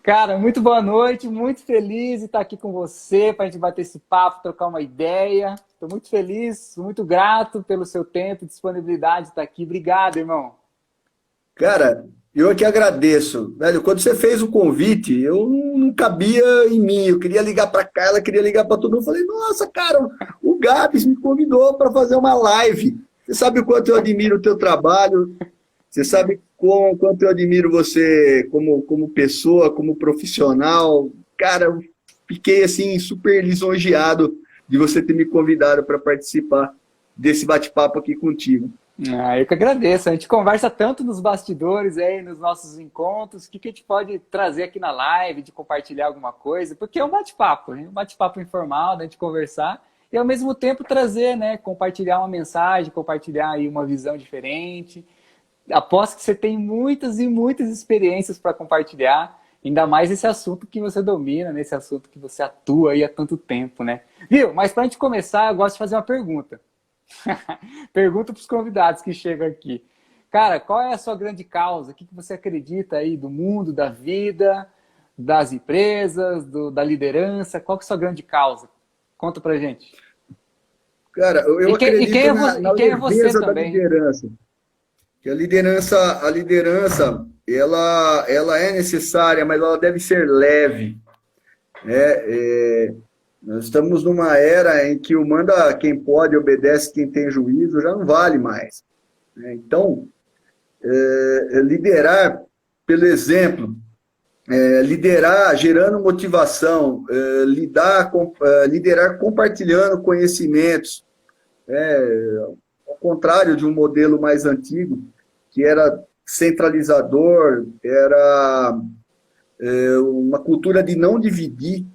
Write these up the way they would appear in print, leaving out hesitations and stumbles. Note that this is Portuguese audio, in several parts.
Cara, muito boa noite, muito feliz de estar aqui com você para a gente bater esse papo, trocar uma ideia. Estou muito feliz, muito grato pelo seu tempo e disponibilidade de estar aqui. Obrigado, irmão. Cara, eu que agradeço. Velho, quando você fez o convite, eu não cabia em mim. Eu queria ligar para cá, ela queria ligar para todo mundo. Eu falei, nossa, cara, o Gabs me convidou para fazer uma live. Você sabe o quanto eu admiro o teu trabalho. Você sabe quanto eu admiro você como pessoa, como profissional. Cara, eu fiquei assim super lisonjeado de você ter me convidado para participar desse bate-papo aqui contigo. Eu que agradeço. A gente conversa tanto nos bastidores aí, nos nossos encontros, o que a gente pode trazer aqui na live, de compartilhar alguma coisa, porque é um bate-papo, né? Um bate-papo informal, da gente conversar e ao mesmo tempo trazer, né, compartilhar uma mensagem, compartilhar aí uma visão diferente. Aposto que você tem muitas e muitas experiências para compartilhar, ainda mais esse assunto que você domina, nesse assunto que você atua aí há tanto tempo, né? Viu? Mas para a gente começar, eu gosto de fazer uma pergunta. Pergunta para os convidados que chegam aqui. Cara, qual é a sua grande causa? O que você acredita aí do mundo, da vida, das empresas, da liderança? Qual que é a sua grande causa? Conta pra gente. Cara, eu E acredito na quem é você leveza da também? liderança. Que a liderança, ela é necessária, mas ela deve ser leve. Né? Nós estamos numa era em que o manda quem pode, obedece quem tem juízo, já não vale mais. Né? Então, liderar pelo exemplo, liderar gerando motivação, liderar compartilhando conhecimentos, ao contrário de um modelo mais antigo, que era centralizador, era uma cultura de não dividir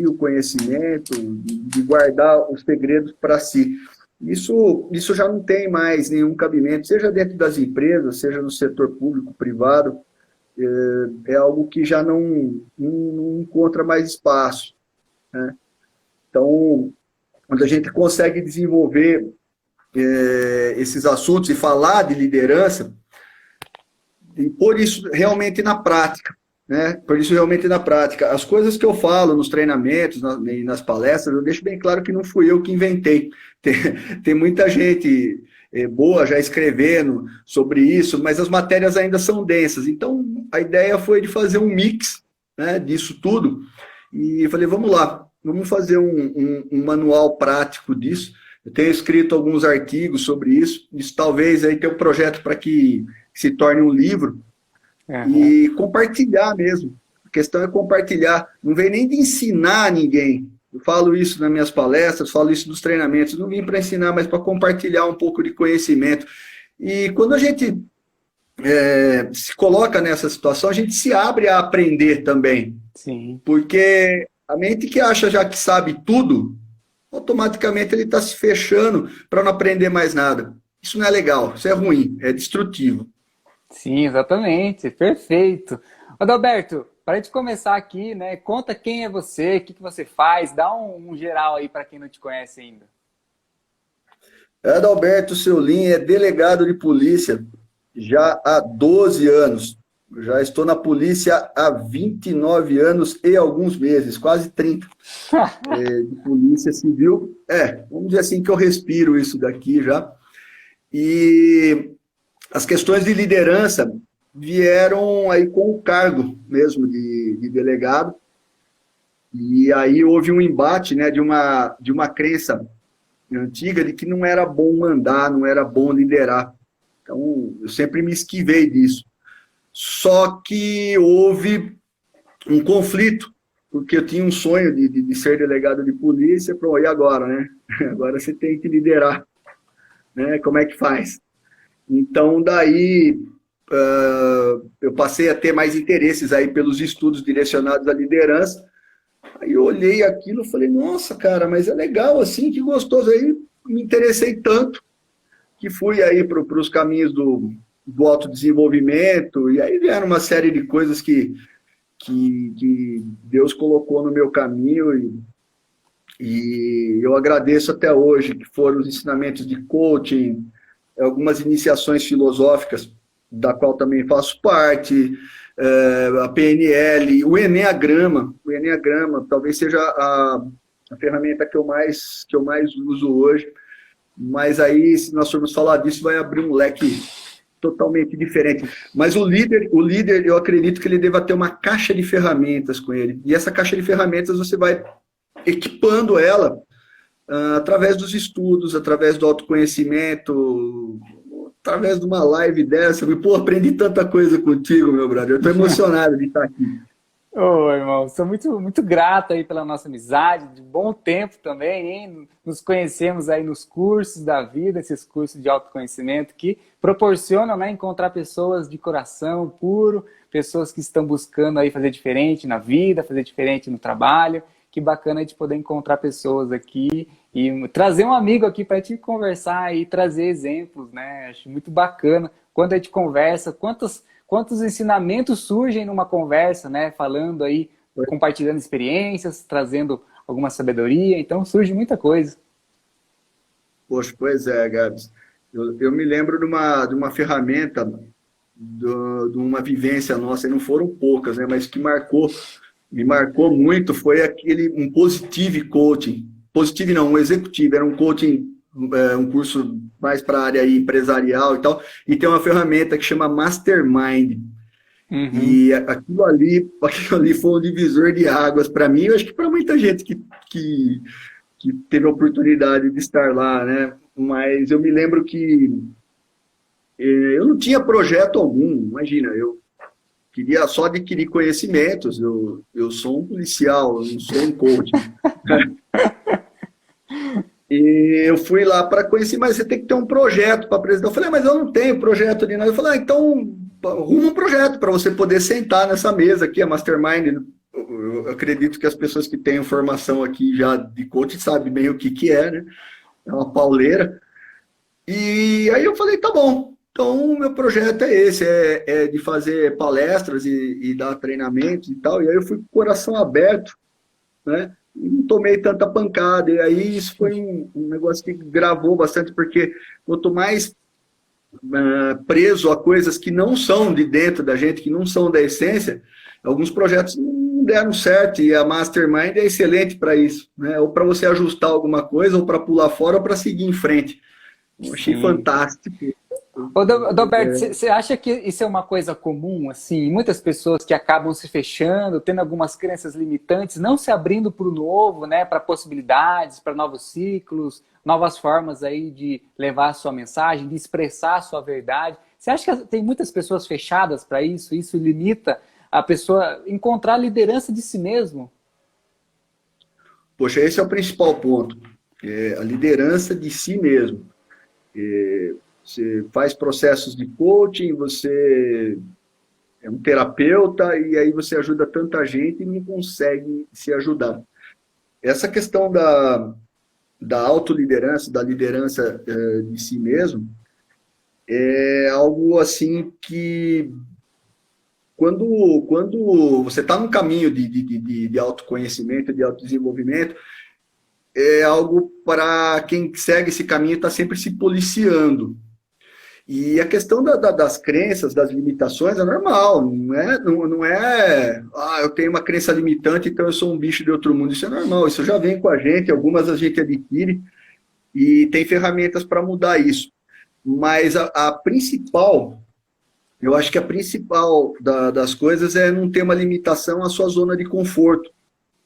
o conhecimento, de guardar os segredos para si. Isso já não tem mais nenhum cabimento, seja dentro das empresas, seja no setor público, privado, é algo que já não encontra mais espaço. Né? Então, quando a gente consegue desenvolver esses assuntos e falar de liderança, e pôr isso realmente na prática, né? Por isso realmente na prática. As coisas que eu falo nos treinamentos e nas palestras, eu deixo bem claro que não fui eu que inventei. Tem muita gente boa já escrevendo sobre isso, mas as matérias ainda são densas. Então, a ideia foi de fazer um mix, né, disso tudo, e falei, vamos lá, vamos fazer um manual prático disso. Eu tenho escrito alguns artigos sobre isso, talvez aí tenha um projeto para que se torne um livro, Uhum. e compartilhar mesmo. A questão é compartilhar. Não vem nem de ensinar ninguém. Eu falo isso nas minhas palestras, falo isso nos treinamentos. Não vim para ensinar, mas para compartilhar um pouco de conhecimento. E quando a gente se coloca nessa situação, a gente se abre a aprender também. Sim. Porque a mente que acha já que sabe tudo, automaticamente ele está se fechando para não aprender mais nada. Isso não é legal, isso é ruim, é destrutivo. Sim, exatamente. Perfeito. Adalberto, para a gente começar aqui, né? Conta quem é você, o que você faz, dá um geral aí para quem não te conhece ainda. Adalberto Seulin é delegado de polícia já há 12 anos. Já estou na polícia há 29 anos e alguns meses, quase 30, de polícia civil. Vamos dizer assim que eu respiro isso daqui já. E as questões de liderança vieram aí com o cargo mesmo de delegado. E aí houve um embate, né, de uma crença antiga de que não era bom mandar, não era bom liderar. Então, eu sempre me esquivei disso. Só que houve um conflito, porque eu tinha um sonho de ser delegado de polícia, e agora, né? Agora você tem que liderar, né? Como é que faz? Então, daí, eu passei a ter mais interesses aí pelos estudos direcionados à liderança. Aí eu olhei aquilo e falei, nossa, cara, mas é legal assim, que gostoso. Aí me interessei tanto que fui aí para os caminhos do autodesenvolvimento, e aí vieram uma série de coisas que Deus colocou no meu caminho, e eu agradeço até hoje, que foram os ensinamentos de coaching, algumas iniciações filosóficas da qual também faço parte, a PNL, o Enneagrama talvez seja a ferramenta que eu mais uso hoje, mas aí, se nós formos falar disso, vai abrir um leque totalmente diferente. Mas o líder, eu acredito que ele deva ter uma caixa de ferramentas com ele, e essa caixa de ferramentas você vai equipando ela através dos estudos, através do autoconhecimento, através de uma live dessa. Pô, aprendi tanta coisa contigo, meu brother. Eu estou emocionado de estar aqui. Ô, irmão, sou muito, muito grato aí pela nossa amizade, de bom tempo também, hein? Nos conhecemos aí nos cursos da vida, esses cursos de autoconhecimento que proporcionam, né, encontrar pessoas de coração puro, pessoas que estão buscando aí fazer diferente na vida, fazer diferente no trabalho. Que bacana de poder encontrar pessoas aqui e trazer um amigo aqui para te conversar e trazer exemplos, né? Acho muito bacana. Quando a gente conversa, quantos ensinamentos surgem numa conversa, né? Falando aí, compartilhando experiências, trazendo alguma sabedoria. Então, surge muita coisa. Poxa, pois é, Gabs. Eu me lembro de uma ferramenta, de uma vivência nossa, e não foram poucas, né? Mas que me marcou muito, foi um Positive Coaching. Positive não, um executivo, era um coaching, um curso mais para a área aí empresarial e tal, e tem uma ferramenta que chama Mastermind. Uhum. E aquilo ali foi um divisor de águas para mim, eu acho que para muita gente que teve a oportunidade de estar lá, né? Mas eu me lembro que eu não tinha projeto algum, imagina, eu queria só adquirir conhecimentos. Eu sou um policial, eu não sou um coach. E eu fui lá para conhecer, mas você tem que ter um projeto para apresentar. Eu falei, mas eu não tenho projeto de nada. Eu falei, então arruma um projeto para você poder sentar nessa mesa aqui, a Mastermind. Eu acredito que as pessoas que têm formação aqui já de coach sabem bem o que é, né? É uma pauleira. E aí eu falei, tá bom. Então, o meu projeto é esse, é de fazer palestras e dar treinamentos e tal. E aí eu fui com o coração aberto, né? E não tomei tanta pancada. E aí isso foi um negócio que gravou bastante, porque quanto mais preso a coisas que não são de dentro da gente, que não são da essência, alguns projetos não deram certo. E a Mastermind é excelente para isso, né? Ou para você ajustar alguma coisa, ou para pular fora, ou para seguir em frente. Eu achei fantástico. Ô, Adalberto, você acha que isso é uma coisa comum, assim? Muitas pessoas que acabam se fechando, tendo algumas crenças limitantes, não se abrindo para o novo, né? Para possibilidades, para novos ciclos, novas formas aí de levar a sua mensagem, de expressar a sua verdade. Você acha que tem muitas pessoas fechadas para isso? Isso limita a pessoa a encontrar a liderança de si mesmo? Poxa, esse é o principal ponto. A liderança de si mesmo. Você faz processos de coaching, você é um terapeuta e aí você ajuda tanta gente e não consegue se ajudar. Essa questão da autoliderança, da liderança de si mesmo, é algo assim que quando você está num caminho de autoconhecimento, de autodesenvolvimento, é algo para quem segue esse caminho está sempre se policiando. E a questão das crenças, das limitações, é normal, não é eu tenho uma crença limitante, então eu sou um bicho de outro mundo. Isso é normal, isso já vem com a gente, algumas a gente adquire, e tem ferramentas para mudar isso. Mas a principal, eu acho que a principal das coisas é não ter uma limitação à sua zona de conforto,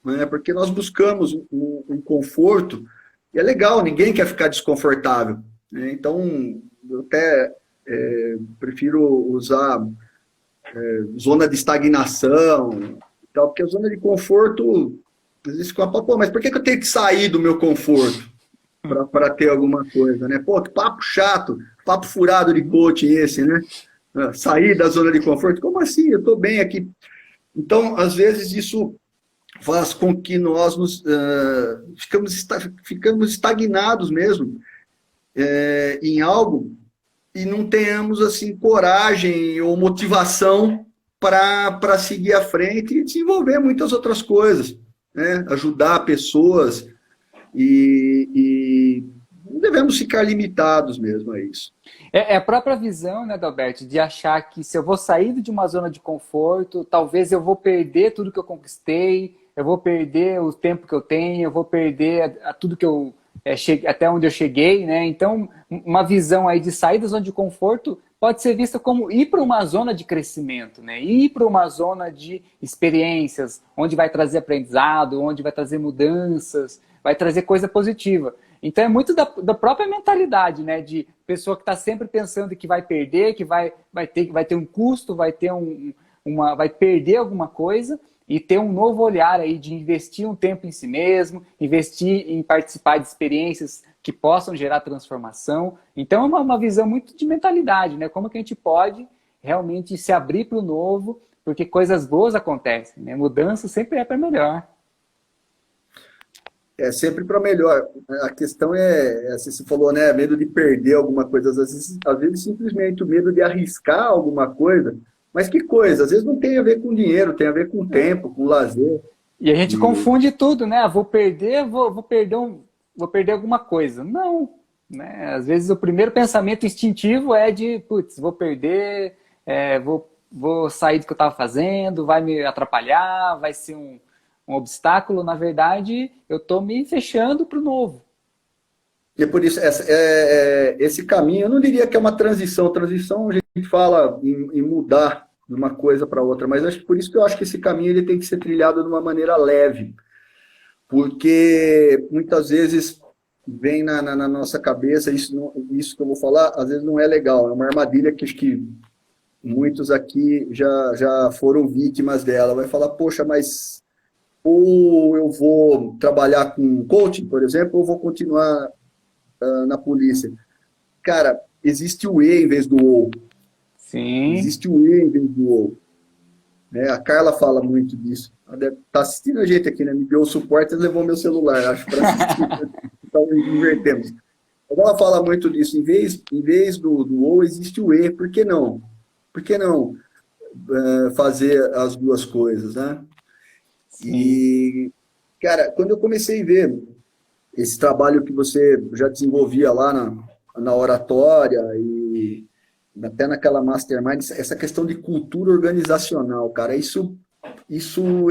né? Porque nós buscamos um conforto, e é legal, ninguém quer ficar desconfortável, né? Então, eu até prefiro usar zona de estagnação, tal, porque a zona de conforto, às vezes fica, pô, mas por que eu tenho que sair do meu conforto para ter alguma coisa, né? Pô, que papo chato, papo furado de coaching esse, né? Sair da zona de conforto, como assim? Eu estou bem aqui. Então, às vezes, isso faz com que nós ficamos estagnados mesmo em algo e não tenhamos assim coragem ou motivação para seguir à frente e desenvolver muitas outras coisas, né? Ajudar pessoas e não devemos ficar limitados mesmo a isso. É a própria visão, né, Adalberto, de achar que se eu vou sair de uma zona de conforto, talvez eu vou perder tudo que eu conquistei, eu vou perder o tempo que eu tenho, eu vou perder tudo que eu até onde eu cheguei, né? Então, uma visão aí de sair da zona de conforto pode ser vista como ir para uma zona de crescimento, né? Ir para uma zona de experiências, onde vai trazer aprendizado, onde vai trazer mudanças, vai trazer coisa positiva. Então é muito da própria mentalidade, né? De pessoa que está sempre pensando que vai perder, que vai ter um custo, vai perder alguma coisa, e ter um novo olhar aí de investir um tempo em si mesmo, investir em participar de experiências que possam gerar transformação. Então é uma visão muito de mentalidade, né? Como que a gente pode realmente se abrir para o novo, porque coisas boas acontecem, né? Mudança sempre é para melhor. É sempre para melhor. A questão assim, você falou, né? Medo de perder alguma coisa. Às vezes simplesmente o medo de arriscar alguma coisa. Mas que coisa? Às vezes não tem a ver com dinheiro, tem a ver com tempo, com lazer. E a gente confunde tudo, né? Vou perder alguma coisa. Não, né? Às vezes o primeiro pensamento instintivo é de, putz, vou perder, vou sair do que eu estava fazendo, vai me atrapalhar, vai ser um obstáculo. Na verdade, eu estou me fechando para o novo. E por isso, esse caminho, eu não diria que é uma transição. Transição, a gente fala em mudar de uma coisa para outra, mas acho que por isso que eu acho que esse caminho ele tem que ser trilhado de uma maneira leve. Porque muitas vezes vem na nossa cabeça, isso que eu vou falar, às vezes não é legal. É uma armadilha que acho que muitos aqui já foram vítimas dela. Vai falar, poxa, mas ou eu vou trabalhar com coaching, por exemplo, ou vou continuar na polícia. Cara, existe o E em vez do OU. Sim. Existe o E em vez do OU. Né? A Carla fala muito disso. Ela deve estar assistindo a gente aqui, né? Me deu o suporte e levou meu celular, acho, para assistir. Então, invertemos. Ela fala muito disso. Em vez do OU, existe o E. Por que não? Por que não fazer as duas coisas, né? Sim. E, cara, quando eu comecei a ver esse trabalho que você já desenvolvia lá na oratória e até naquela mastermind, essa questão de cultura organizacional, cara, isso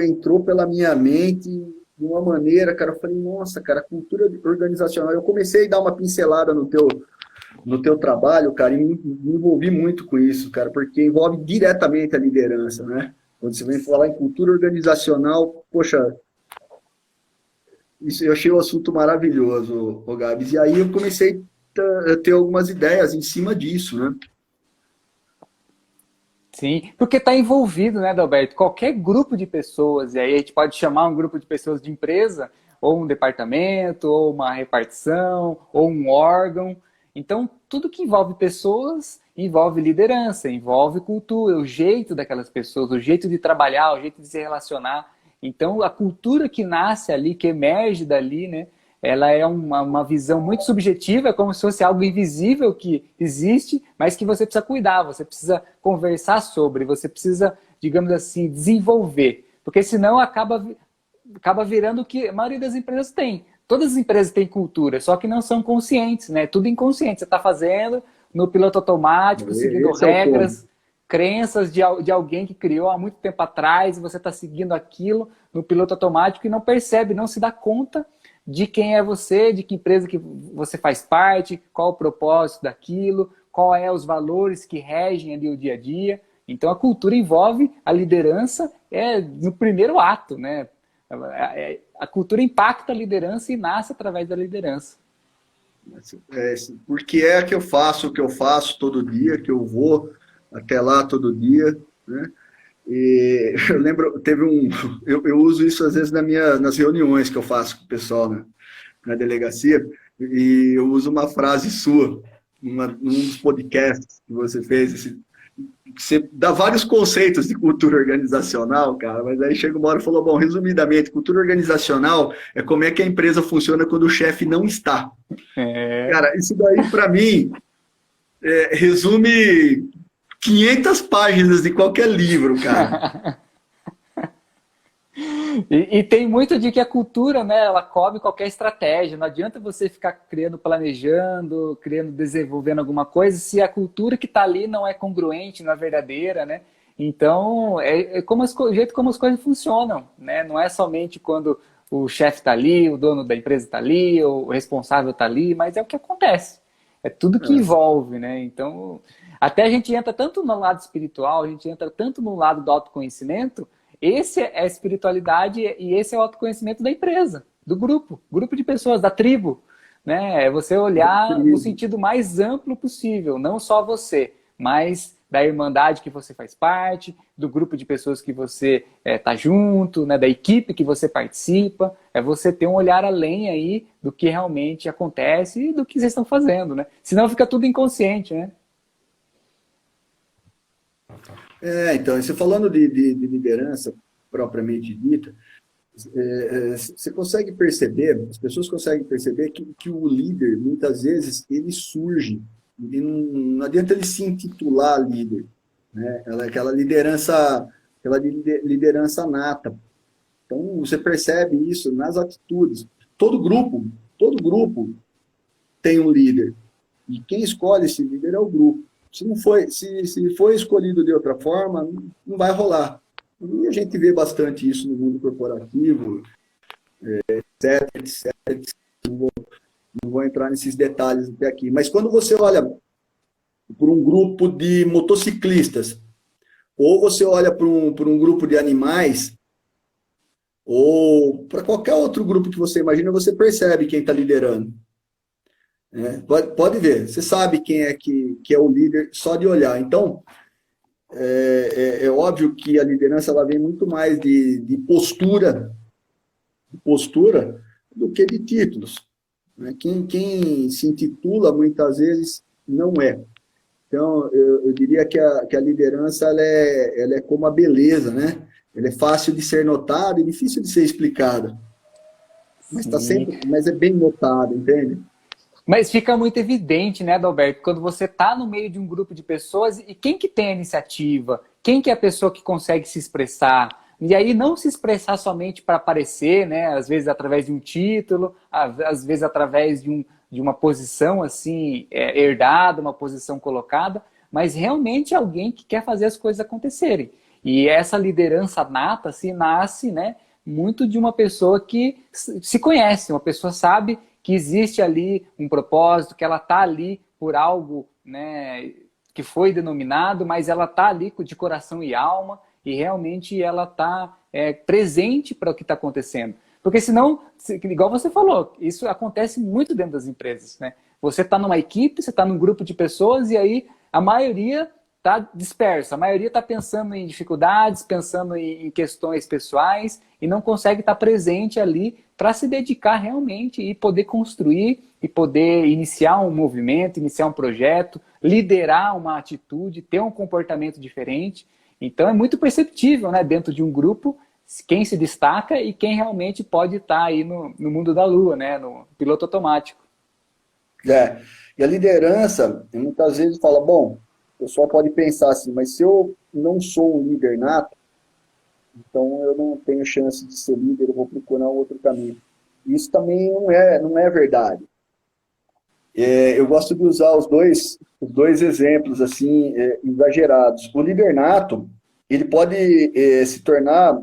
entrou pela minha mente de uma maneira, cara, eu falei, nossa, cara, cultura organizacional. Eu comecei a dar uma pincelada no teu trabalho, cara, e me envolvi muito com isso, cara, porque envolve diretamente a liderança, né? Quando você vem falar em cultura organizacional, poxa, isso eu achei um assunto maravilhoso, Gabs. E aí eu comecei a ter algumas ideias em cima disso, né? Sim, porque está envolvido, né, Adalberto? Qualquer grupo de pessoas, e aí a gente pode chamar um grupo de pessoas de empresa, ou um departamento, ou uma repartição, ou um órgão. Então, tudo que envolve pessoas envolve liderança, envolve cultura, o jeito daquelas pessoas, o jeito de trabalhar, o jeito de se relacionar. Então, a cultura que nasce ali, que emerge dali, né? Ela é uma visão muito subjetiva, é como se fosse algo invisível que existe, mas que você precisa cuidar, você precisa conversar sobre, você precisa, digamos assim, desenvolver. Porque senão acaba virando o que a maioria das empresas tem. Todas as empresas têm cultura, só que não são conscientes, né? Tudo inconsciente. Você está fazendo no piloto automático, seguindo regras, crenças de alguém que criou há muito tempo atrás, e você está seguindo aquilo no piloto automático e não percebe, não se dá conta de quem é você, de que empresa que você faz parte, qual o propósito daquilo, qual é os valores que regem ali o dia a dia. Então a cultura envolve a liderança no primeiro ato, né? A cultura impacta a liderança e nasce através da liderança. Porque é que eu faço o que eu faço todo dia, que eu vou até lá todo dia, né? E eu lembro, eu uso isso às vezes nas reuniões que eu faço com o pessoal na delegacia, e eu uso uma frase sua, num dos podcasts que você fez, você dá vários conceitos de cultura organizacional, cara, mas aí chega uma hora e falou, bom, resumidamente, cultura organizacional é como é que a empresa funciona quando o chefe não está. Cara, isso daí para mim resume 500 páginas de qualquer livro, cara. E tem muito de que a cultura, né, ela cobre qualquer estratégia. Não adianta você ficar criando, planejando, criando, desenvolvendo alguma coisa, se a cultura que está ali não é congruente, não é verdadeira, né? Então, é como o jeito como as coisas funcionam, né? Não é somente quando o chefe está ali, o dono da empresa está ali, o responsável está ali, mas é o que acontece. É tudo que É. envolve, né? Então, até a gente entra tanto no lado espiritual, a gente entra tanto no lado do autoconhecimento. Esse é a espiritualidade e esse é o autoconhecimento da empresa, do grupo de pessoas, da tribo, né? É você olhar no sentido mais amplo possível, não só você, mas da irmandade que você faz parte, do grupo de pessoas que você tá junto, né? Da equipe que você participa. É você ter um olhar além aí do que realmente acontece e do que vocês estão fazendo, né? Senão fica tudo inconsciente, né? Então, você falando de liderança propriamente dita, você consegue perceber, as pessoas conseguem perceber que o líder, muitas vezes, ele surge, e não adianta ele se intitular líder, né? Aquela liderança nata. Então, você percebe isso nas atitudes. Todo grupo tem um líder, e quem escolhe esse líder é o grupo. Se foi escolhido de outra forma, não vai rolar. E a gente vê bastante isso no mundo corporativo, etc, etc. Não vou entrar nesses detalhes até aqui. Mas quando você olha por um grupo de motociclistas, ou você olha por um grupo de animais, ou para qualquer outro grupo que você imagina, você percebe quem está liderando. Pode ver, você sabe quem é que é o líder só de olhar. Então, é óbvio que a liderança ela vem muito mais de postura do que de títulos. Né? Quem se intitula muitas vezes não é. Então, eu diria que a liderança ela é como a beleza, né? Ela é fácil de ser notada e difícil de ser explicada. Sim. Mas é bem notada, entende? Mas fica muito evidente, né, Adalberto, quando você está no meio de um grupo de pessoas e quem que tem a iniciativa, quem que é a pessoa que consegue se expressar. E aí não se expressar somente para aparecer, né, às vezes através de um título, às vezes através de uma posição assim herdada, uma posição colocada, mas realmente alguém que quer fazer as coisas acontecerem. E essa liderança nata assim, nasce, né, muito de uma pessoa que se conhece, uma pessoa sabe que existe ali um propósito, que ela está ali por algo, né, que foi denominado, mas ela está ali de coração e alma e realmente ela está presente para o que está acontecendo. Porque senão, igual você falou, isso acontece muito dentro das empresas, né? Você está numa equipe, você está num grupo de pessoas e aí a maioria está dispersa, a maioria está pensando em dificuldades, pensando em questões pessoais e não consegue estar presente ali para se dedicar realmente e poder construir e poder iniciar um movimento, iniciar um projeto, liderar uma atitude, ter um comportamento diferente. Então é muito perceptível, né, dentro de um grupo, quem se destaca e quem realmente pode estar aí no mundo da lua, né, no piloto automático. E a liderança, muitas vezes fala, bom, o pessoal pode pensar assim, mas se eu não sou um líder nato, então eu não tenho chance de ser líder, eu vou procurar outro caminho. Isso também não é verdade. Eu gosto de usar os dois exemplos assim exagerados. O líder nato, ele pode se tornar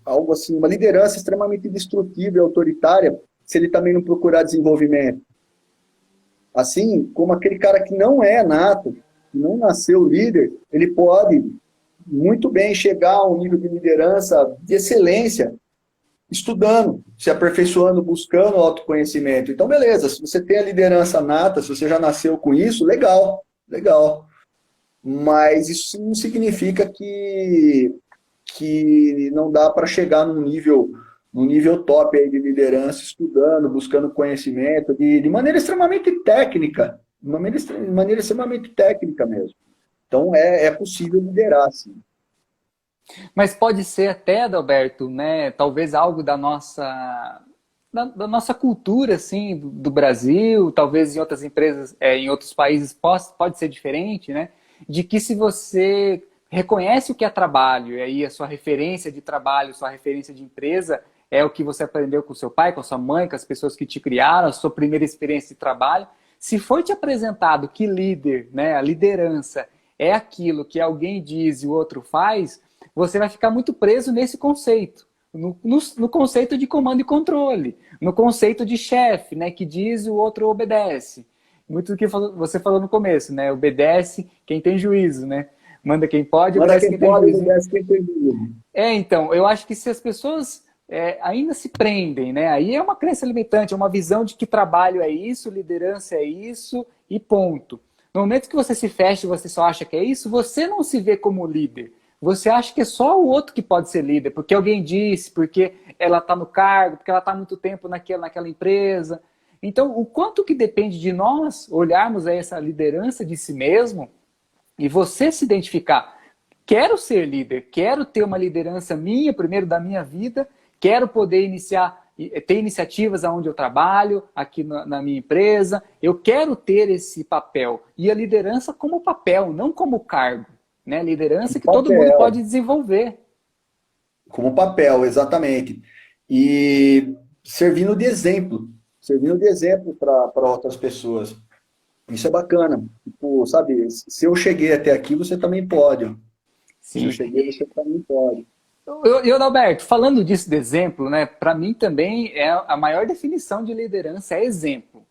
algo assim, uma liderança extremamente destrutiva e autoritária, se ele também não procurar desenvolvimento. Assim como aquele cara que não é nato, que não nasceu líder, ele pode muito bem chegar a um nível de liderança de excelência, estudando, se aperfeiçoando, buscando autoconhecimento. Então, beleza, se você tem a liderança nata, se você já nasceu com isso, legal, legal. Mas isso não significa que não dá para chegar num nível top aí de liderança, estudando, buscando conhecimento, de maneira extremamente técnica, de maneira extremamente técnica mesmo. Então, é possível liderar, sim. Mas pode ser até, Adalberto, né, talvez algo da nossa cultura, assim, do Brasil, talvez em outras empresas, em outros países pode ser diferente, né? De que se você reconhece o que é trabalho, e aí a sua referência de trabalho, sua referência de empresa é o que você aprendeu com seu pai, com a sua mãe, com as pessoas que te criaram, a sua primeira experiência de trabalho. Se foi te apresentado que líder, né, a liderança é aquilo que alguém diz e o outro faz, você vai ficar muito preso nesse conceito. No conceito de comando e controle, no conceito de chefe, né, que diz e o outro obedece. Muito do que você falou no começo, né? Obedece quem tem juízo, né? Manda quem pode, Manda obedece quem quem tem pode, juízo. obedece quem tem juízo. Então, eu acho que se as pessoas ainda se prendem, né? Aí é uma crença limitante, é uma visão de que trabalho é isso, liderança é isso e ponto. No momento que você se fecha e você só acha que é isso, você não se vê como líder. Você acha que é só o outro que pode ser líder, porque alguém disse, porque ela está no cargo, porque ela está há muito tempo naquela empresa. Então, o quanto que depende de nós olharmos a essa liderança de si mesmo e você se identificar. Quero ser líder, quero ter uma liderança minha, primeiro da minha vida, quero poder ter iniciativas onde eu trabalho, aqui na minha empresa, eu quero ter esse papel. E a liderança como papel, não como cargo. Né? Liderança que todo mundo pode desenvolver. Como papel, exatamente. E servindo de exemplo para outras pessoas. Isso é bacana. Tipo, sabe, se eu cheguei até aqui, você também pode. Sim. Se eu cheguei, você também pode. Eu, Adalberto, falando disso de exemplo, né, para mim também é a maior definição de liderança é exemplo.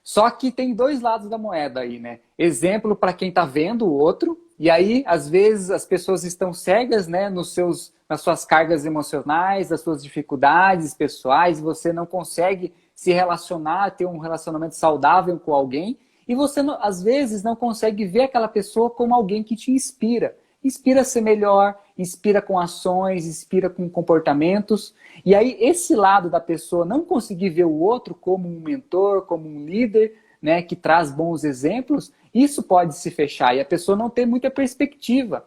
Só que tem dois lados da moeda aí, né? Exemplo para quem está vendo o outro, e aí, às vezes, as pessoas estão cegas, né, nas suas cargas emocionais, nas suas dificuldades pessoais, você não consegue se relacionar, ter um relacionamento saudável com alguém, e você, às vezes, não consegue ver aquela pessoa como alguém que te inspira. Inspira a ser melhor, inspira com ações, inspira com comportamentos. E aí, esse lado da pessoa não conseguir ver o outro como um mentor, como um líder, né, que traz bons exemplos, isso pode se fechar e a pessoa não ter muita perspectiva.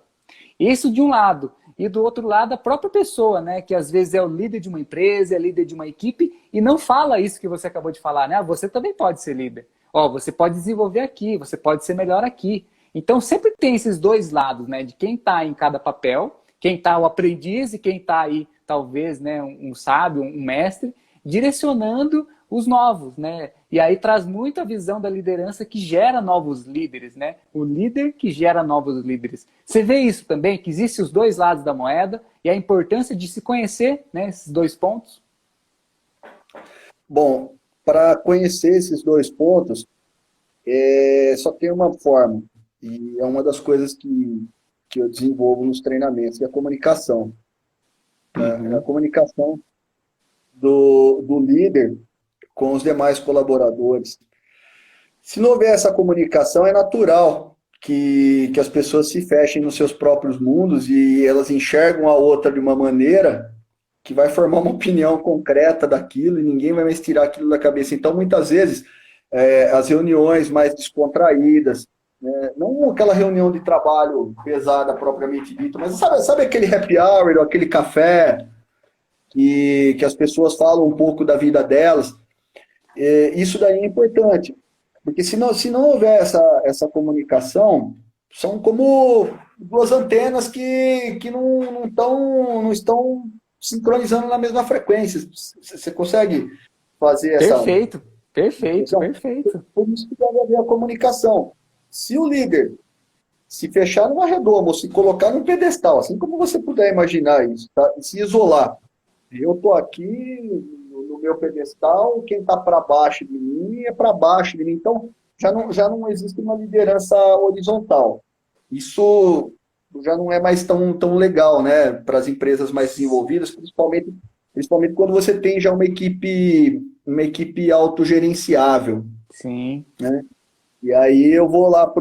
Isso de um lado. E do outro lado, a própria pessoa, né, que às vezes é o líder de uma empresa, é líder de uma equipe, e não fala isso que você acabou de falar, né? Ah, você também pode ser líder. Ó, você pode desenvolver aqui, você pode ser melhor aqui. Então, sempre tem esses dois lados, né? De quem está em cada papel, quem está o aprendiz e quem está aí, talvez, né, um sábio, um mestre, direcionando os novos, né? E aí traz muito a visão da liderança que gera novos líderes, né? O líder que gera novos líderes. Você vê isso também, que existem os dois lados da moeda e a importância de se conhecer, né, esses dois pontos? Bom, para conhecer esses dois pontos, só tem uma forma. E é uma das coisas que eu desenvolvo nos treinamentos, é a comunicação. Uhum. A comunicação do líder com os demais colaboradores. Se não houver essa comunicação, é natural que as pessoas se fechem nos seus próprios mundos e elas enxergam a outra de uma maneira que vai formar uma opinião concreta daquilo e ninguém vai mais tirar aquilo da cabeça. Então, muitas vezes, as reuniões mais descontraídas, não aquela reunião de trabalho pesada propriamente dita, mas sabe aquele happy hour, ou aquele café que as pessoas falam um pouco da vida delas? Isso daí é importante, porque se não houver essa comunicação, são como duas antenas que não estão sincronizando na mesma frequência. Você consegue fazer essa... Perfeito. Por isso que deve haver a comunicação. Se o líder se fechar numa redoma, ou se colocar num pedestal, assim como você puder imaginar isso, tá? E se isolar. Eu estou aqui no meu pedestal, quem está para baixo de mim é para baixo de mim. Então, já não existe uma liderança horizontal. Isso já não é mais tão legal, né, para as empresas mais desenvolvidas, principalmente quando você tem já uma equipe autogerenciável. Sim. Né? E aí eu vou lá